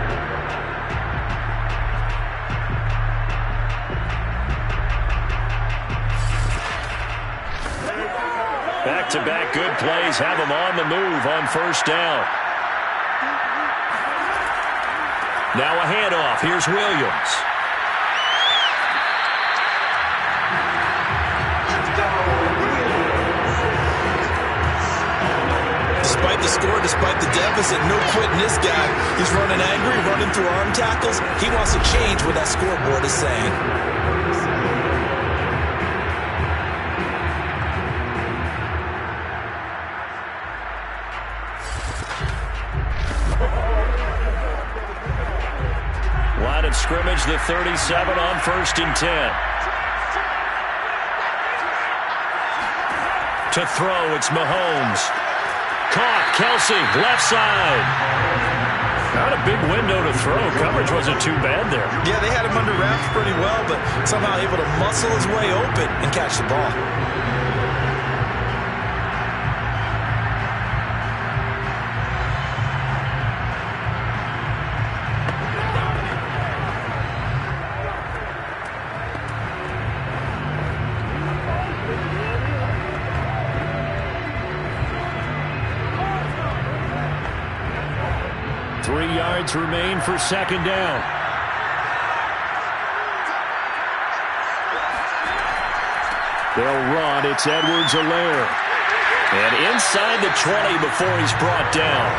Back-to-back good plays have them on the move on 1st down. Now a handoff. Here's Williams. score despite the deficit. No quitting this guy. He's running angry, running through arm tackles. He wants to change what that scoreboard is saying. Line of scrimmage, the 37 on 1st and 10. To throw, it's Mahomes. Caught, Kelsey, left side. Not a big window to throw. Coverage wasn't too bad there. Yeah, they had him under wraps pretty well, but somehow able to muscle his way open and catch the ball. Remain for 2nd down. They'll run. It's Edwards-Helaire. And inside the 20 before he's brought down.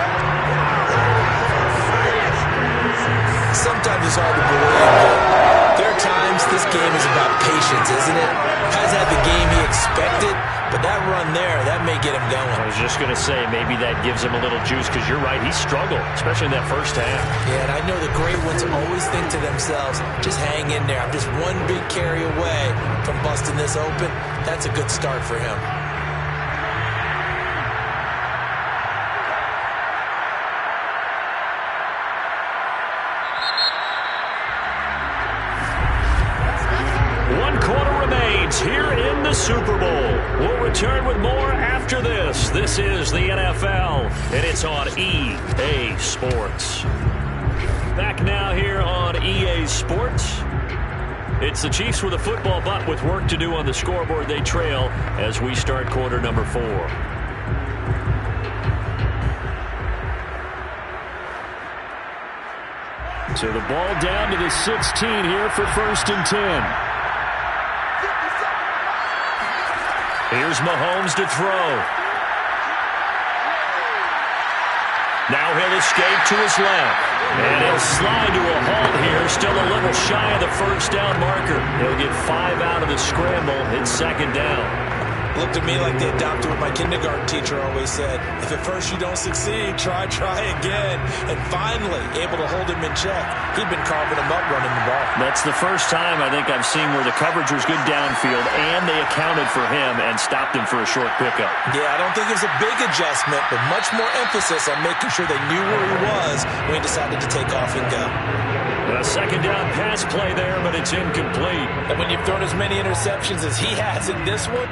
Sometimes it's hard to believe, but there are times this game is about patience, isn't it? Has had the game he expected, but that run there, that may get him going. I was just going to say, maybe that gives him a little juice, because you're right, he struggled, especially in that first half. Yeah, and I know the great ones always think to themselves, just hang in there. I'm just one big carry away from busting this open. That's a good start for him. Here in the Super Bowl. We'll return with more after this. This is the NFL, and it's on EA Sports. Back now here on EA Sports. It's the Chiefs with a football, but with work to do on the scoreboard. They trail as we start quarter number 4. So the ball down to the 16 here for 1st and 10. Here's Mahomes to throw. Now he'll escape to his left. And he'll slide to a halt here. Still a little shy of the 1st down marker. He'll get 5 out of the scramble. It's 2nd down. Looked at me like they adopted what my kindergarten teacher always said. If at first you don't succeed, try again. And finally, able to hold him in check. He'd been carving him up running the ball. That's the first time I think I've seen where the coverage was good downfield and they accounted for him and stopped him for a short pickup. Yeah, I don't think it was a big adjustment, but much more emphasis on making sure they knew where he was when he decided to take off and go. A 2nd down pass play there, but it's incomplete. And when you've thrown as many interceptions as he has in this one,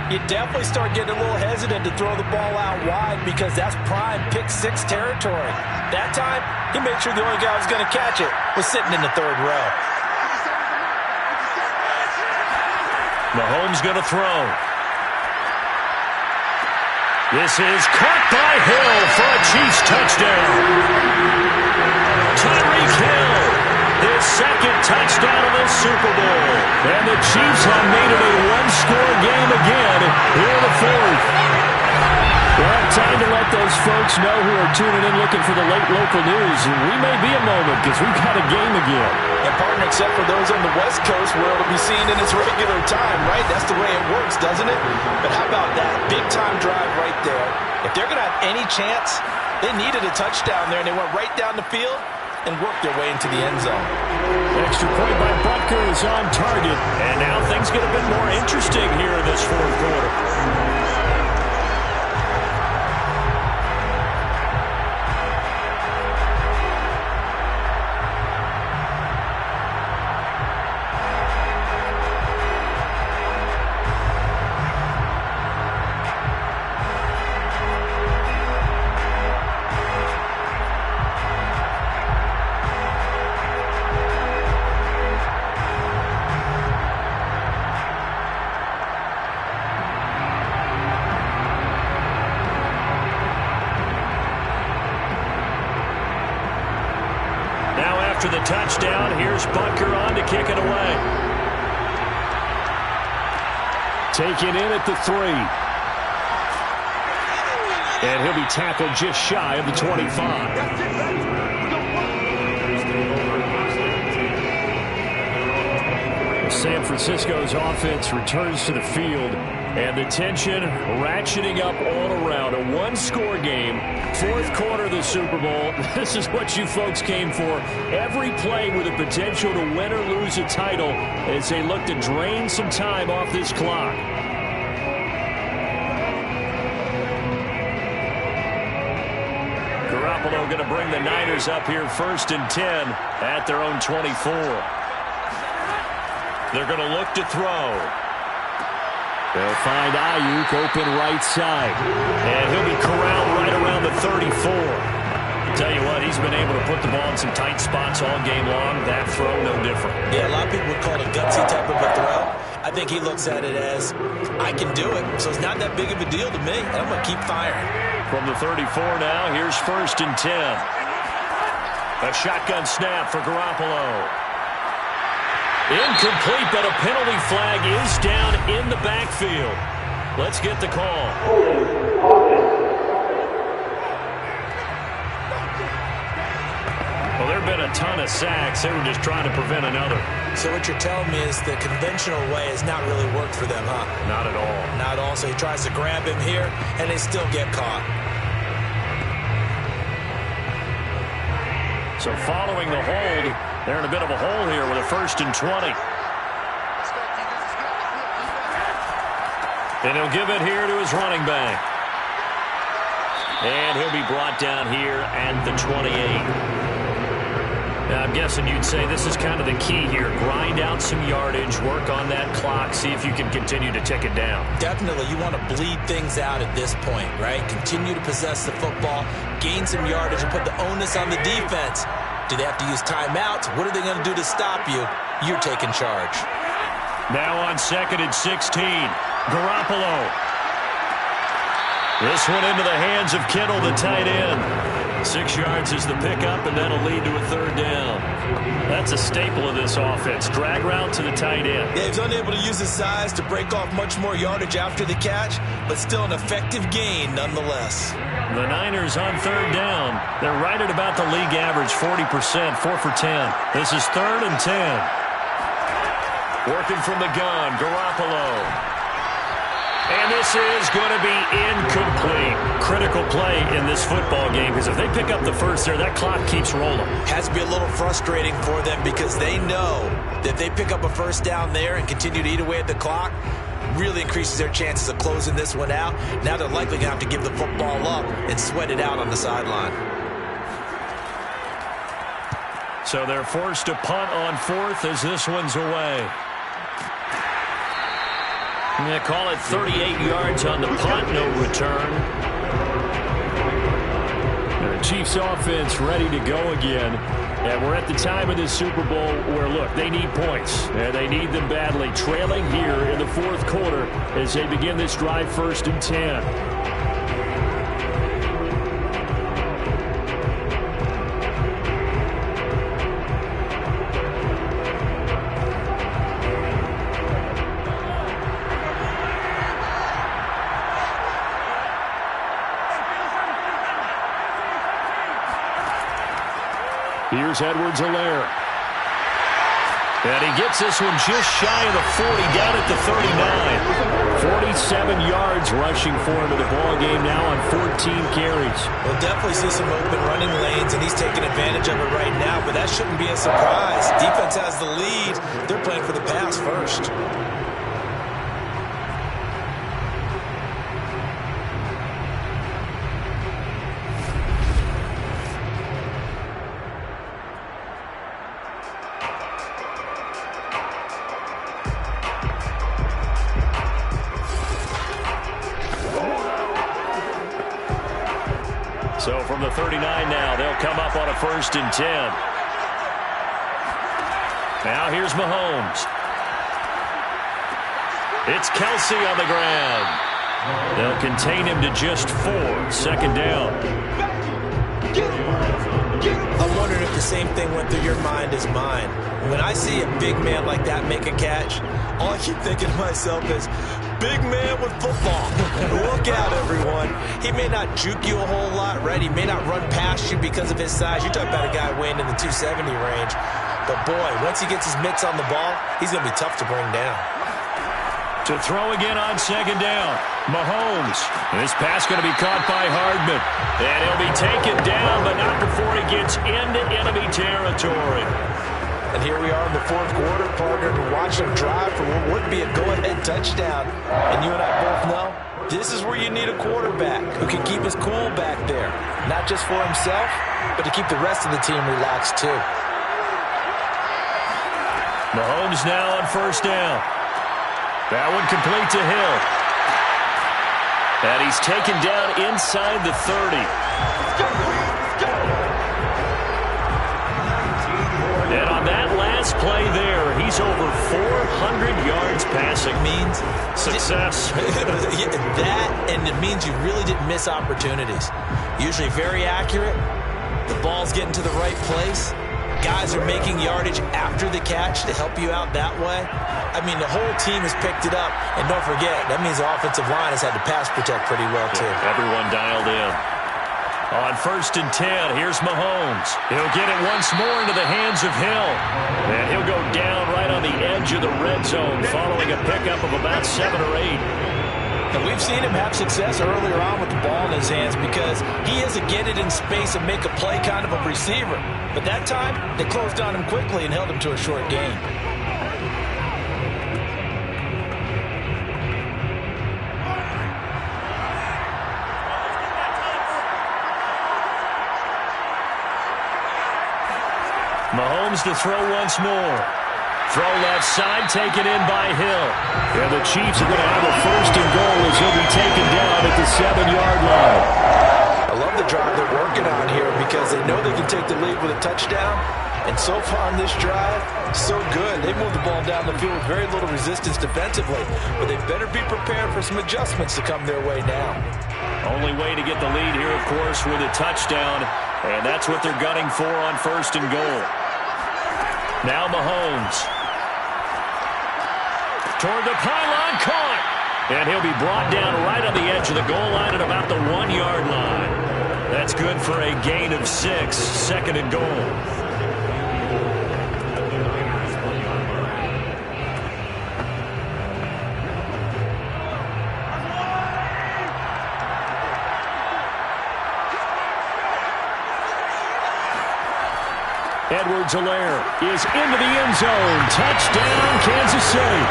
you definitely start getting a little hesitant to throw the ball out wide because that's prime pick 6 territory. That time, he made sure the only guy who was going to catch it was sitting in the 3rd row. Mahomes going to throw. This is caught by Hill for a Chiefs touchdown. Tyreek Hill, his 2nd touchdown of the Super Bowl. And the Chiefs have made it a one-score game again here in the 4th. Well, time to let those folks know who are tuning in looking for the late local news. We may be a moment because we've got a game again. And partner, except for those on the West Coast where it'll be seen in its regular time, right? That's the way it works, doesn't it? But how about that big-time drive right there? If they're going to have any chance, they needed a touchdown there, and they went right down the field and worked their way into the end zone. Extra point by Butker is on target. And now things get a bit more interesting here in this 4th quarter. After the touchdown, here's Butker on to kick it away. Taken in at the 3. And he'll be tackled just shy of the 25. San Francisco's offense returns to the field, and the tension ratcheting up all around. A one-score game, fourth quarter of the Super Bowl. This is what you folks came for. Every play with the potential to win or lose a title as they look to drain some time off this clock. Garoppolo going to bring the Niners up here 1st and 10 at their own 24. They're going to look to throw. They'll find Ayuk open right side. And he'll be corralled right around the 34. Tell you what, he's been able to put the ball in some tight spots all game long. That throw, no different. Yeah, a lot of people would call it a gutsy type of a throw. I think he looks at it as, I can do it, so it's not that big of a deal to me, and I'm going to keep firing. From the 34 now, here's 1st and 10. A shotgun snap for Garoppolo. Incomplete, but a penalty flag is down in the backfield. Let's get the call. Well, there have been a ton of sacks. They were just trying to prevent another. So what you're telling me is the conventional way has not really worked for them, huh? Not at all. Not at all. So he tries to grab him here, and they still get caught. So following the hold, they're in a bit of a hole here with a 1st and 20. And he'll give it here to his running back. And he'll be brought down here at the 28. Now, I'm guessing you'd say this is kind of the key here. Grind out some yardage, work on that clock, see if you can continue to tick it down. Definitely. You want to bleed things out at this point, right? Continue to possess the football, gain some yardage, and put the onus on the defense. Do they have to use timeouts? What are they going to do to stop you? You're taking charge. Now on 2nd and 16. Garoppolo. This one into the hands of Kittle, the tight end. 6 yards is the pickup, and that'll lead to a 3rd down. That's a staple of this offense. Drag route to the tight end. Yeah, he's unable to use his size to break off much more yardage after the catch, but still an effective gain nonetheless. The Niners on 3rd down. They're right at about the league average, 40%, 4 for 10. This is 3rd and 10. Working from the gun, Garoppolo. And this is going to be incomplete. Critical play in this football game, because if they pick up the first there, that clock keeps rolling. Has to be a little frustrating for them because they know that they pick up a 1st down there and continue to eat away at the clock, really increases their chances of closing this one out. Now they're likely going to have to give the football up and sweat it out on the sideline. So they're forced to punt on 4th as this one's away. They call it 38 yards on the punt, no return. The Chiefs offense ready to go again. And we're at the time of this Super Bowl where, look, they need points. And they need them badly. Trailing here in the 4th quarter as they begin this drive 1st and 10. Here's Edwards-Helaire. And he gets this one just shy of the 40, down at the 39. 47 yards rushing for him in the ball game now on 14 carries. We'll definitely see some open running lanes, and he's taking advantage of it right now, but that shouldn't be a surprise. Defense has the lead. They're playing for the pass first. So from the 39 now, they'll come up on a 1st and 10. Now here's Mahomes. It's Kelsey on the ground. They'll contain him to just 4. 2nd down. I'm wondering if the same thing went through your mind as mine. When I see a big man like that make a catch, all I keep thinking to myself is, big man with football. Look out, everyone. He may not juke you a whole lot, right? He may not run past you because of his size. You're talking about a guy weighing in the 270 range. But, boy, once he gets his mitts on the ball, he's going to be tough to bring down. To throw again on second down, Mahomes. This pass going to be caught by Hardman. And he'll be taken down, but not before he gets into enemy territory. And here we are in the fourth quarter, partner, and watch him drive for what would be a go-ahead touchdown. And you and I both know this is where you need a quarterback who can keep his cool back there. Not just for himself, but to keep the rest of the team relaxed too. Mahomes now on first down. That one complete to Hill. And he's taken down inside the 30. And on that last play there, he's over 400 yards passing. Means success. That, and it means you really didn't miss opportunities. Usually very accurate. The ball's getting to the right place. Guys are making yardage after the catch to help you out that way. I mean, the whole team has picked it up. And don't forget, that means the offensive line has had to pass protect pretty well, too. Everyone dialed in. On first and 10, here's Mahomes. He'll get it once more into the hands of Hill. And he'll go down right on the edge of the red zone following a pickup of about 7 or 8. And we've seen him have success earlier on with the ball in his hands because he is a get it in space and make a play kind of a receiver. But that time, they closed on him quickly and held him to a short gain. Mahomes to throw once more. Throw left side, taken in by Hill. And the Chiefs are going to have a first and goal as he'll be taken down at the 7-yard line. I love the drive they're working on here because they know they can take the lead with a touchdown. And so far on this drive, so good. They moved the ball down the field with very little resistance defensively. But they better be prepared for some adjustments to come their way now. Only way to get the lead here, of course, with a touchdown. And that's what they're gunning for on first and goal. Now Mahomes. Toward the pylon, caught. And he'll be brought down right on the edge of the goal line at about the 1-yard line. That's good for a gain of 6, second and goal. Edwards-Helaire is into the end zone. Touchdown, Kansas City.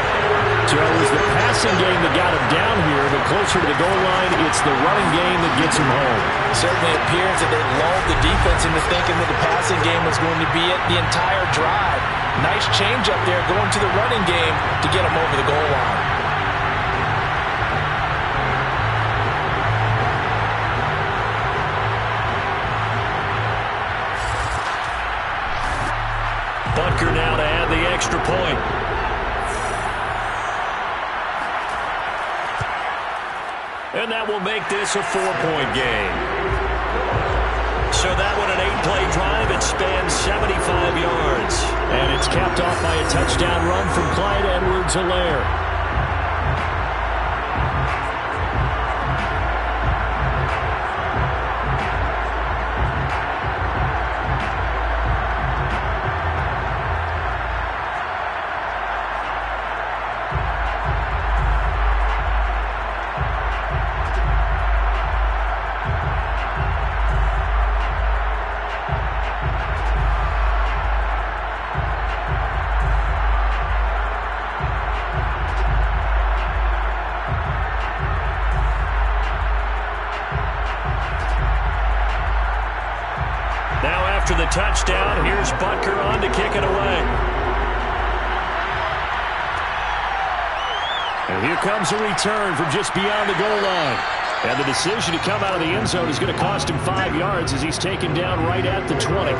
So it was the passing game that got him down here, but closer to the goal line, it's the running game that gets him home. Certainly appears that they lulled the defense into thinking that the passing game was going to be it the entire drive. Nice change up there going to the running game to get him over the goal line. Bunker now to add the extra point. And that will make this a 4-point game. So that one an 8-play drive. It spans 75 yards. And it's capped off by a touchdown run from Clyde Edwards-Helaire. After the touchdown, here's Bunker on to kick it away. And here comes a return from just beyond the goal line. And the decision to come out of the end zone is going to cost him 5 yards as he's taken down right at the 20.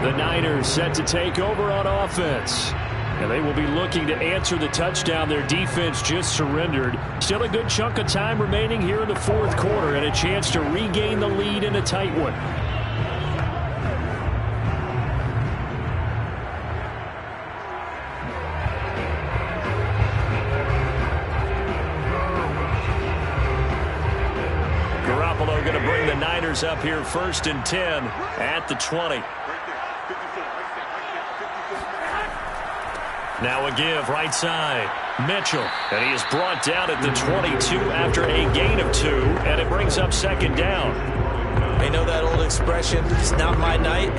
The Niners set to take over on offense. And they will be looking to answer the touchdown their defense just surrendered. Still a good chunk of time remaining here in the fourth quarter and a chance to regain the lead in a tight one. Niners up here 1st and 10 at the 20. Now a give right side. Mitchell, and he is brought down at the 22 after a gain of 2, and it brings up 2nd down. I know that old expression, it's not my night.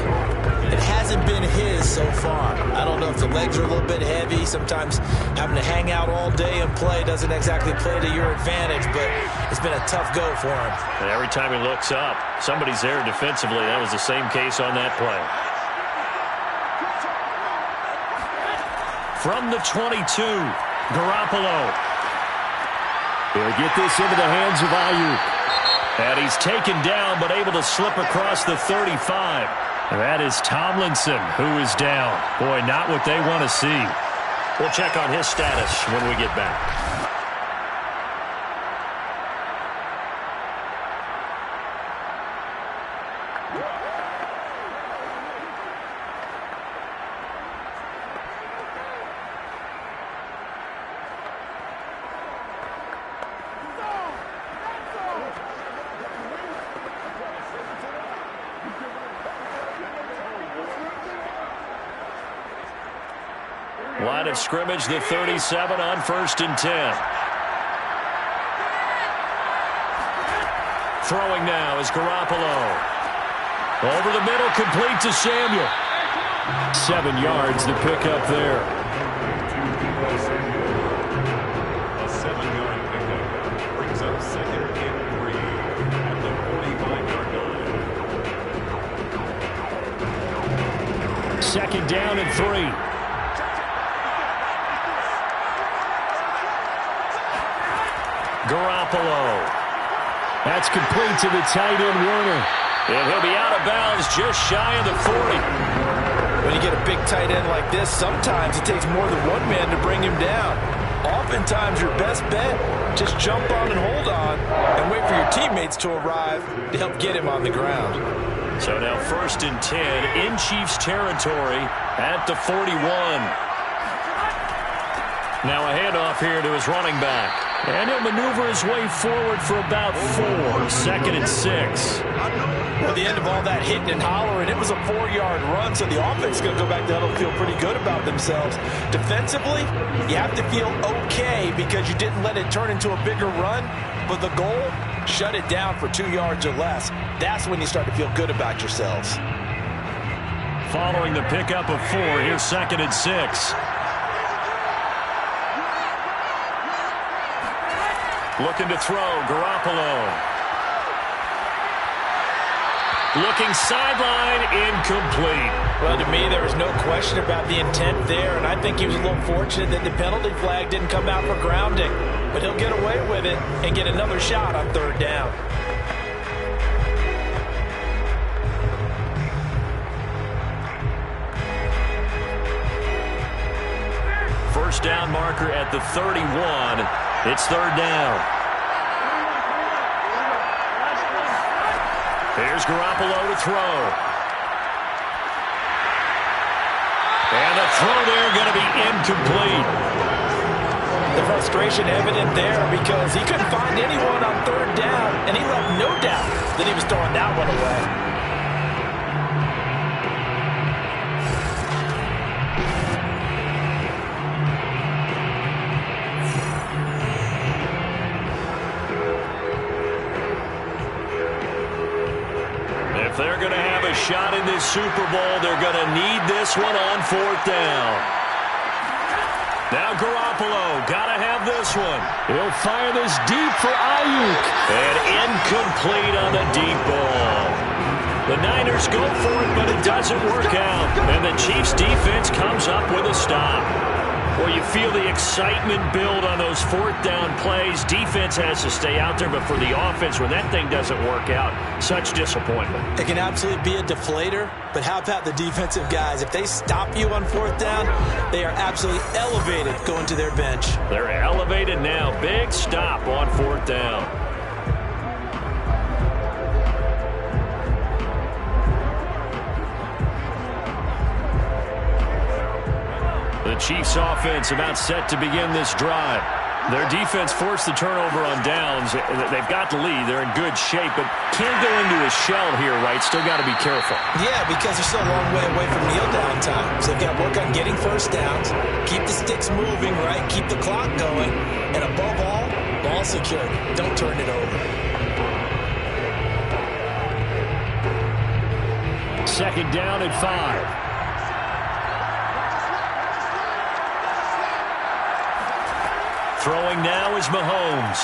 It hasn't been his so far. I don't know if the legs are a little bit heavy. Sometimes having to hang out all day and play doesn't exactly play to your advantage, but it's been a tough go for him. And every time he looks up, somebody's there defensively. That was the same case on that play. From the 22, Garoppolo. He'll get this into the hands of Ayuk. And he's taken down, but able to slip across the 35. That is Tomlinson, who is down. Boy, not what they want to see. We'll check on his status when we get back. Line of scrimmage, the 37 on 1st and 10. Throwing now is Garoppolo. Over the middle, complete to Samuel. 7 yards the pickup there. A 7-yard pickup brings up 2nd and 3 at the 45-yard line. 2nd down and 3. Garoppolo. That's complete to the tight end, Warner. And he'll be out of bounds just shy of the 40. When you get a big tight end like this, sometimes it takes more than one man to bring him down. Oftentimes, your best bet, just jump on and hold on and wait for your teammates to arrive to help get him on the ground. So now 1st and 10 in Chiefs territory at the 41. Now a handoff here to his running back. And he'll maneuver his way forward for about 4. 2nd and 6. Well, the end of all that hitting and hollering, it was a 4-yard run, so the offense is going to go back to huddle and feel pretty good about themselves. Defensively, you have to feel okay because you didn't let it turn into a bigger run, but the goal, shut it down for 2 yards or less. That's when you start to feel good about yourselves. Following the pickup of 4, here's 2nd and 6. Looking to throw, Garoppolo. Looking sideline, incomplete. Well, to me, there was no question about the intent there, and I think he was a little fortunate that the penalty flag didn't come out for grounding. But he'll get away with it and get another shot on 3rd down. First down marker at the 31. It's 3rd down. Here's Garoppolo to throw. And the throw there going to be incomplete. The frustration evident there because he couldn't find anyone on 3rd down, and he left no doubt that he was throwing that one away. If they're going to have a shot in this Super Bowl, they're going to need this one on 4th down. Now Garoppolo, got to have this one. He'll fire this deep for Ayuk. And incomplete on the deep ball. The Niners go for it, but it doesn't work out. And the Chiefs defense comes up with a stop. Well, you feel the excitement build on those 4th down plays. Defense has to stay out there, but for the offense, when that thing doesn't work out, such disappointment. It can absolutely be a deflator, but how about the defensive guys? If they stop you on 4th down, they are absolutely elevated going to their bench. They're elevated now. Big stop on 4th down. The Chiefs offense about set to begin this drive. Their defense forced the turnover on downs. They've got the lead. They're in good shape, but can't go into a shell here, right? Still got to be careful. Yeah, because they're still a long way away from kneel down time. So they've got to work on getting first downs, keep the sticks moving, right? Keep the clock going, and above all, ball secured. Don't turn it over. Second down at 5. Throwing now is Mahomes.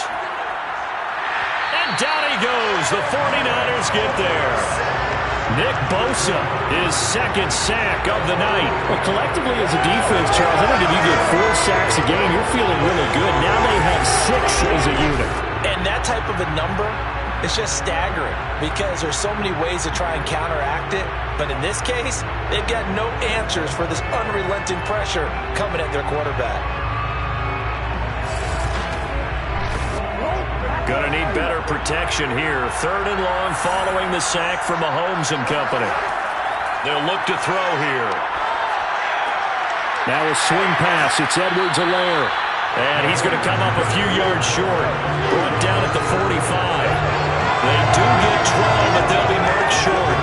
And down he goes. The 49ers get there. Nick Bosa, his second sack of the night. Well, collectively as a defense, Charles, I think if you get 4 sacks a game, you're feeling really good. Now they have 6 as a unit. And that type of a number, it's just staggering because there's so many ways to try and counteract it. But in this case, they've got no answers for this unrelenting pressure coming at their quarterback. Gonna need better protection here. Third and long following the sack from Mahomes and company. They'll look to throw here. Now a swing pass. It's Edwards-Helaire. And he's going to come up a few yards short. Brought down at the 45. They do get 12, but they'll be marked short.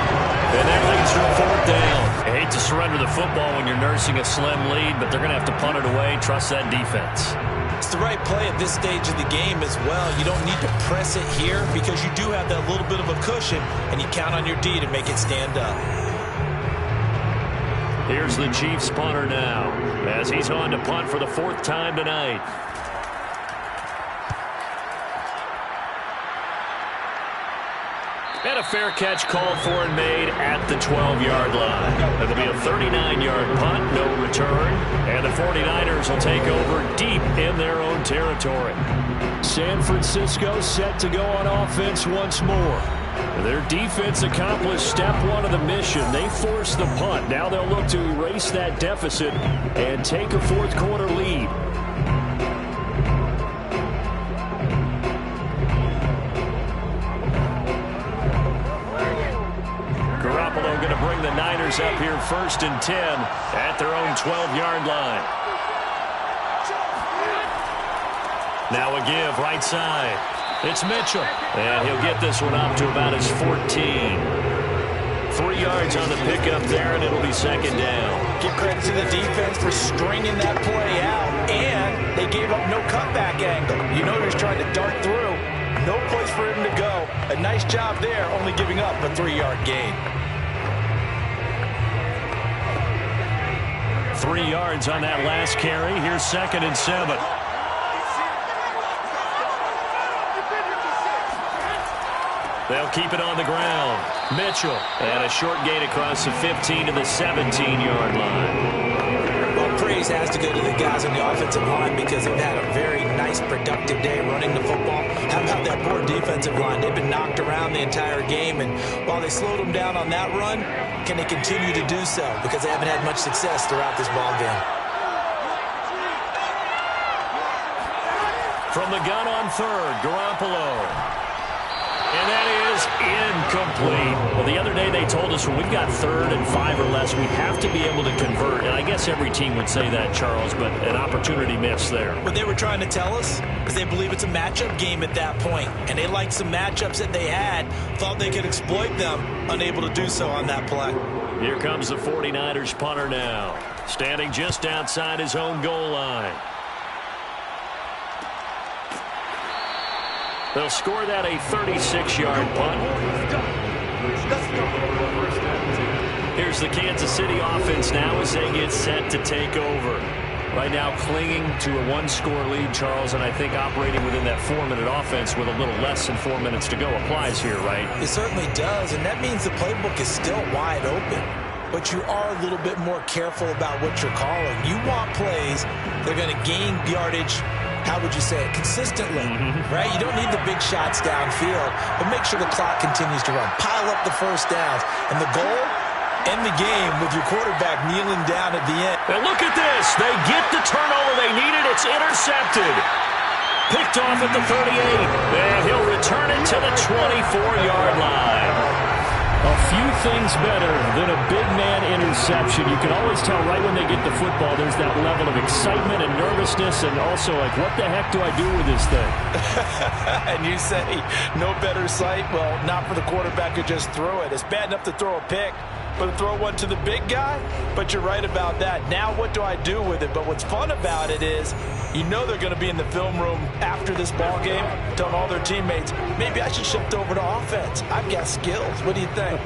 And that leads to a 4th down. I hate to surrender the football when you're nursing a slim lead, but they're going to have to punt it away. Trust that defense. It's the right play at this stage of the game as well. You don't need to press it here because you do have that little bit of a cushion, and you count on your D to make it stand up. Here's the Chiefs punter now as he's on to punt for the 4th time tonight. And a fair catch called for and made at the 12-yard line. It'll be a 39-yard punt, no return. And the 49ers will take over deep in their own territory. San Francisco set to go on offense once more. Their defense accomplished step 1 of the mission. They forced the punt. Now they'll look to erase that deficit and take a 4th quarter lead. Going to bring the Niners up here 1st and 10 at their own 12-yard line. Now a give right side. It's Mitchell. And he'll get this one up to about his 14. 3 yards on the pickup there, and it'll be 2nd down. Give credit to the defense for stringing that play out, and they gave up no cutback angle. You know he's trying to dart through. No place for him to go. A nice job there, only giving up a 3-yard gain. 3 yards on that last carry. Here's 2nd and 7. They'll keep it on the ground. Mitchell. And a short gain across the 15 to the 17-yard line. Well, praise has to go to the guys on the offensive line because they've had a very nice, productive day running the football. How about that poor defensive line? They've been knocked around the entire game, and while they slowed them down on that run, can they continue to do so? Because they haven't had much success throughout this ball game. From the gun on 3rd, Garoppolo. And that is incomplete. Well, the other day they told us when we've got 3rd and 5 or less, we have to be able to convert. And I guess every team would say that, Charles, but an opportunity missed there. What they were trying to tell us is they believe it's a matchup game at that point. And they liked some matchups that they had, thought they could exploit them, unable to do so on that play. Here comes the 49ers punter now, standing just outside his own goal line. They'll score that a 36-yard punt. Here's the Kansas City offense now as they get set to take over. Right now clinging to a 1-score lead, Charles, and I think operating within that 4-minute offense with a little less than 4 minutes to go applies here, right? It certainly does, and that means the playbook is still wide open. But you are a little bit more careful about what you're calling. You want plays that are going to gain yardage, how would you say it, consistently, right? You don't need the big shots downfield, but make sure the clock continues to run. Pile up the first downs. And the goal, end the game with your quarterback kneeling down at the end. Now look at this. They get the turnover they needed. It's intercepted. Picked off at the 38. And he'll return it to the 24-yard line. A few things better than a big man interception. You can always tell right when they get the football, there's that level of excitement and nervousness, and also like, what the heck do I do with this thing? And you say, no better sight? Well, not for the quarterback who just threw it. It's bad enough to throw a pick, but to throw one to the big guy? But you're right about that. Now what do I do with it? But what's fun about it is, you know they're going to be in the film room after this ball game, telling all their teammates, maybe I should shift over to offense. I've got skills. What do you think?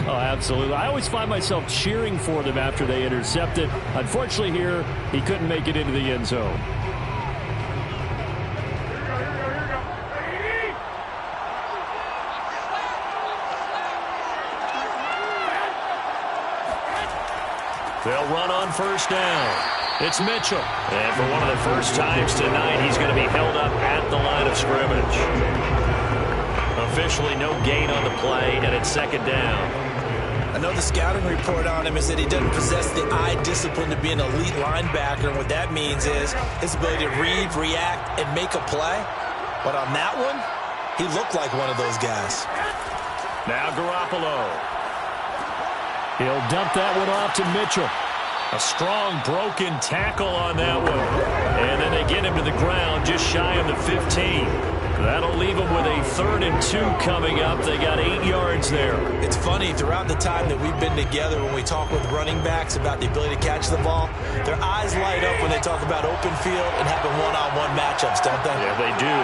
Oh, absolutely. I always find myself cheering for them after they intercept it. Unfortunately here, he couldn't make it into the end zone. They'll run on first down. It's Mitchell. And for one of the first times tonight, he's going to be held up at the line of scrimmage. Officially no gain on the play, and it's second down. I know the scouting report on him is that he doesn't possess the eye discipline to be an elite linebacker, and what that means is his ability to read, react, and make a play. But on that one, he looked like one of those guys. Now Garoppolo. He'll dump that one off to Mitchell. A strong broken tackle on that one. And then they get him to the ground just shy of the 15. That'll leave them with a 3rd and 2 coming up. They got 8 yards there. It's funny, throughout the time that we've been together, when we talk with running backs about the ability to catch the ball, their eyes light up when they talk about open field and having one-on-one matchups, don't they? Yeah, they do.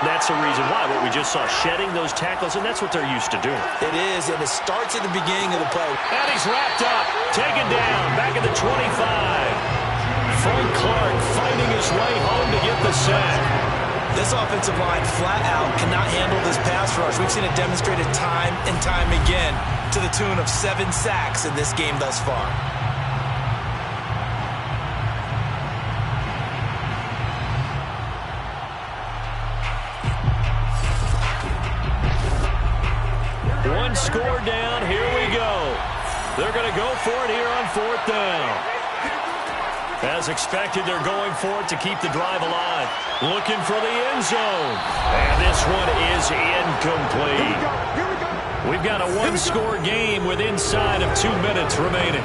That's the reason why. What we just saw, shedding those tackles, and that's what they're used to doing. It is, and it starts at the beginning of the play. And he's wrapped up, taken down, back at the 25. Frank Clark fighting his way home to get the sack. This offensive line flat out cannot handle this pass rush. We've seen it demonstrated time and time again to the tune of 7 sacks in this game thus far. One score down. Here we go. They're going to go for it here on 4th down. As expected, they're going for it to keep the drive alive. Looking for the end zone. And this one is incomplete. We've got a one-score game with inside of 2 minutes remaining.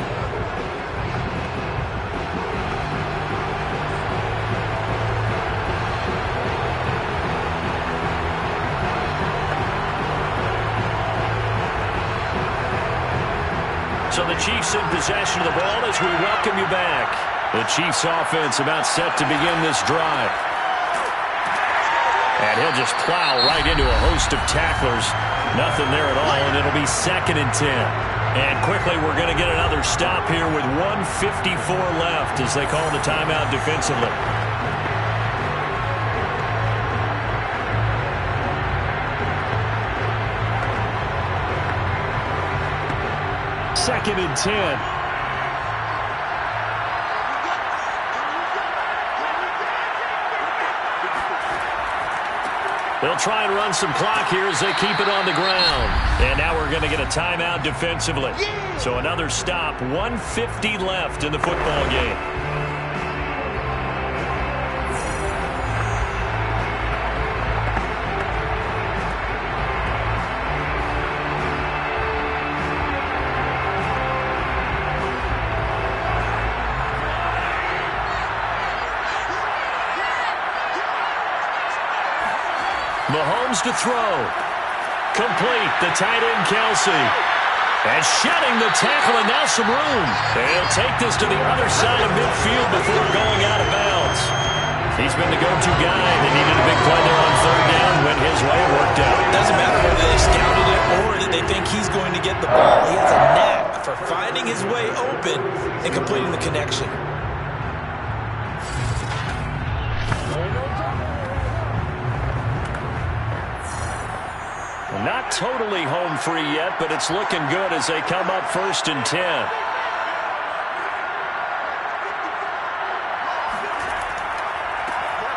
So the Chiefs in possession of the ball as we welcome you back. The Chiefs offense about set to begin this drive. And he'll just plow right into a host of tacklers. Nothing there at all, and it'll be 2nd and 10. And quickly we're going to get another stop here with 1:54 left as they call the timeout defensively. Second and 10. They'll try and run some clock here as they keep it on the ground. And now we're going to get a timeout defensively. So another stop, 1:50 left in the football game. Mahomes to throw. Complete. The tight end, Kelsey. And shedding the tackle, and now some room. They'll take this to the other side of midfield before going out of bounds. He's been the go-to guy. They needed a big play there on 3rd down. Went his way. It worked out. Doesn't matter whether they scouted it or that they think he's going to get the ball. He has a knack for finding his way open and completing the connection. Not totally home free yet, but it's looking good as they come up 1st and 10.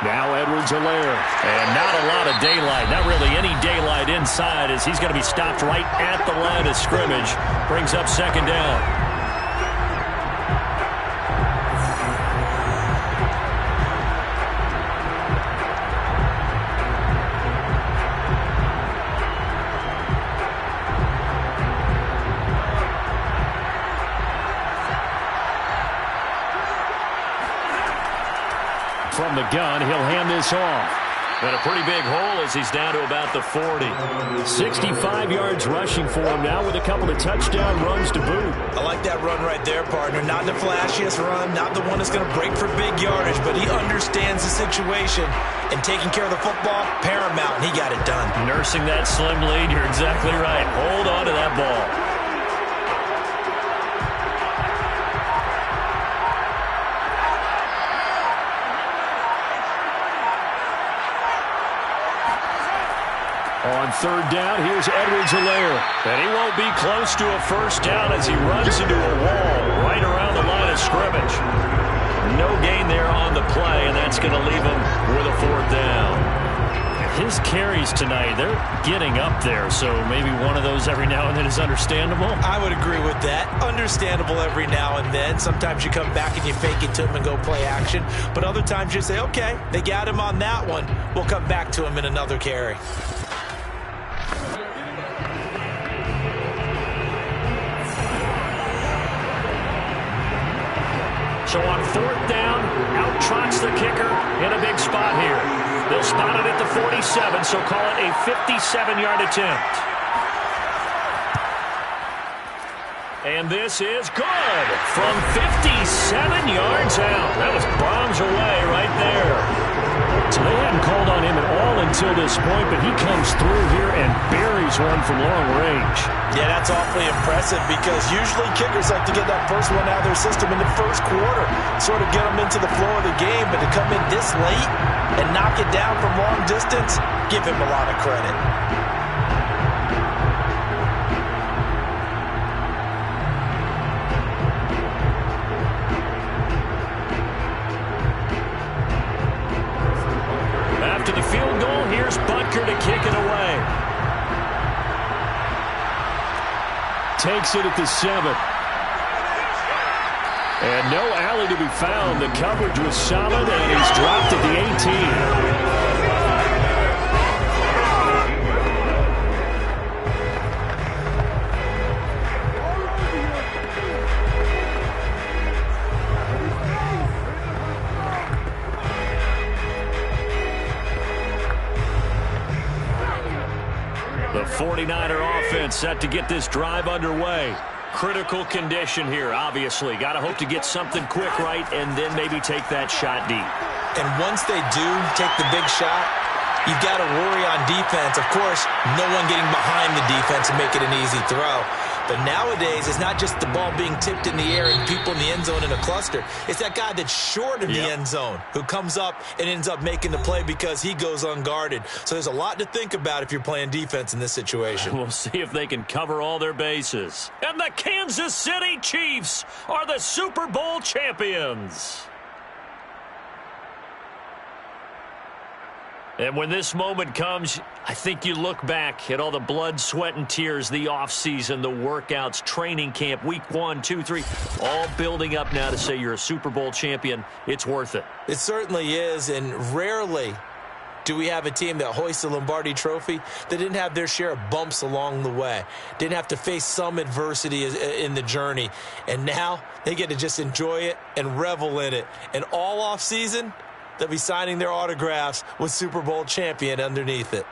Now Edwards-Helaire. And not a lot of daylight. Not really any daylight inside as he's going to be stopped right at the line of scrimmage. Brings up 2nd down. from the gun. He'll hand this off. And a pretty big hole as he's down to about the 40. 65 yards rushing for him now with a couple of touchdown runs to boot. I like that run right there, partner. Not the flashiest run, not the one that's going to break for big yardage, but he understands the situation, and taking care of the football, paramount, and he got it done. Nursing that slim lead, you're exactly right. Hold on to that ball. On third down, here's Edwards-Helaire. And he won't be close to a first down as he runs into a wall right around the line of scrimmage. No gain there on the play, and that's going to leave him with a fourth down. His carries tonight, they're getting up there, so maybe one of those every now and then is understandable. I would agree with that. Understandable every now and then. Sometimes you come back and you fake it to him and go play action. But other times you say, okay, they got him on that one. We'll come back to him in another carry. So on fourth down, out trots the kicker in a big spot here. They'll spot it at the 47, so call it a 57-yard attempt. And this is good from 57 yards out. That was bombs away right there. So they hadn't called on him at all until this point, but he comes through here and buries one from long range. Yeah, that's awfully impressive because usually kickers like to get that first one out of their system in the first quarter, sort of get them into the flow of the game, but to come in this late and knock it down from long distance, give him a lot of credit. After the field goal, here's Punter to kick it away. Takes it at the 7. And no alley to be found. The coverage was solid, and he's dropped at the 18. The 49er offense set to get this drive underway. Critical condition here, obviously. Got to hope to get something quick right and then maybe take that shot deep. And once they do take the big shot, you've got to worry on defense. Of course, no one getting behind the defense and make it an easy throw. But nowadays, it's not just the ball being tipped in the air and people in the end zone in a cluster. It's that guy that's short of the end zone who comes up and ends up making the play because he goes unguarded. So there's a lot to think about if you're playing defense in this situation. We'll see if they can cover all their bases. And the Kansas City Chiefs are the Super Bowl champions. And when this moment comes, I think you look back at all the blood, sweat, and tears, the offseason, the workouts, training camp, week 1, 2, 3, all building up now to say you're a Super Bowl champion. It's worth it. It certainly is, and rarely do we have a team that hoists the Lombardi Trophy that didn't have their share of bumps along the way, didn't have to face some adversity in the journey, and now they get to just enjoy it and revel in it. And all offseason, they'll be signing their autographs with Super Bowl champion underneath it.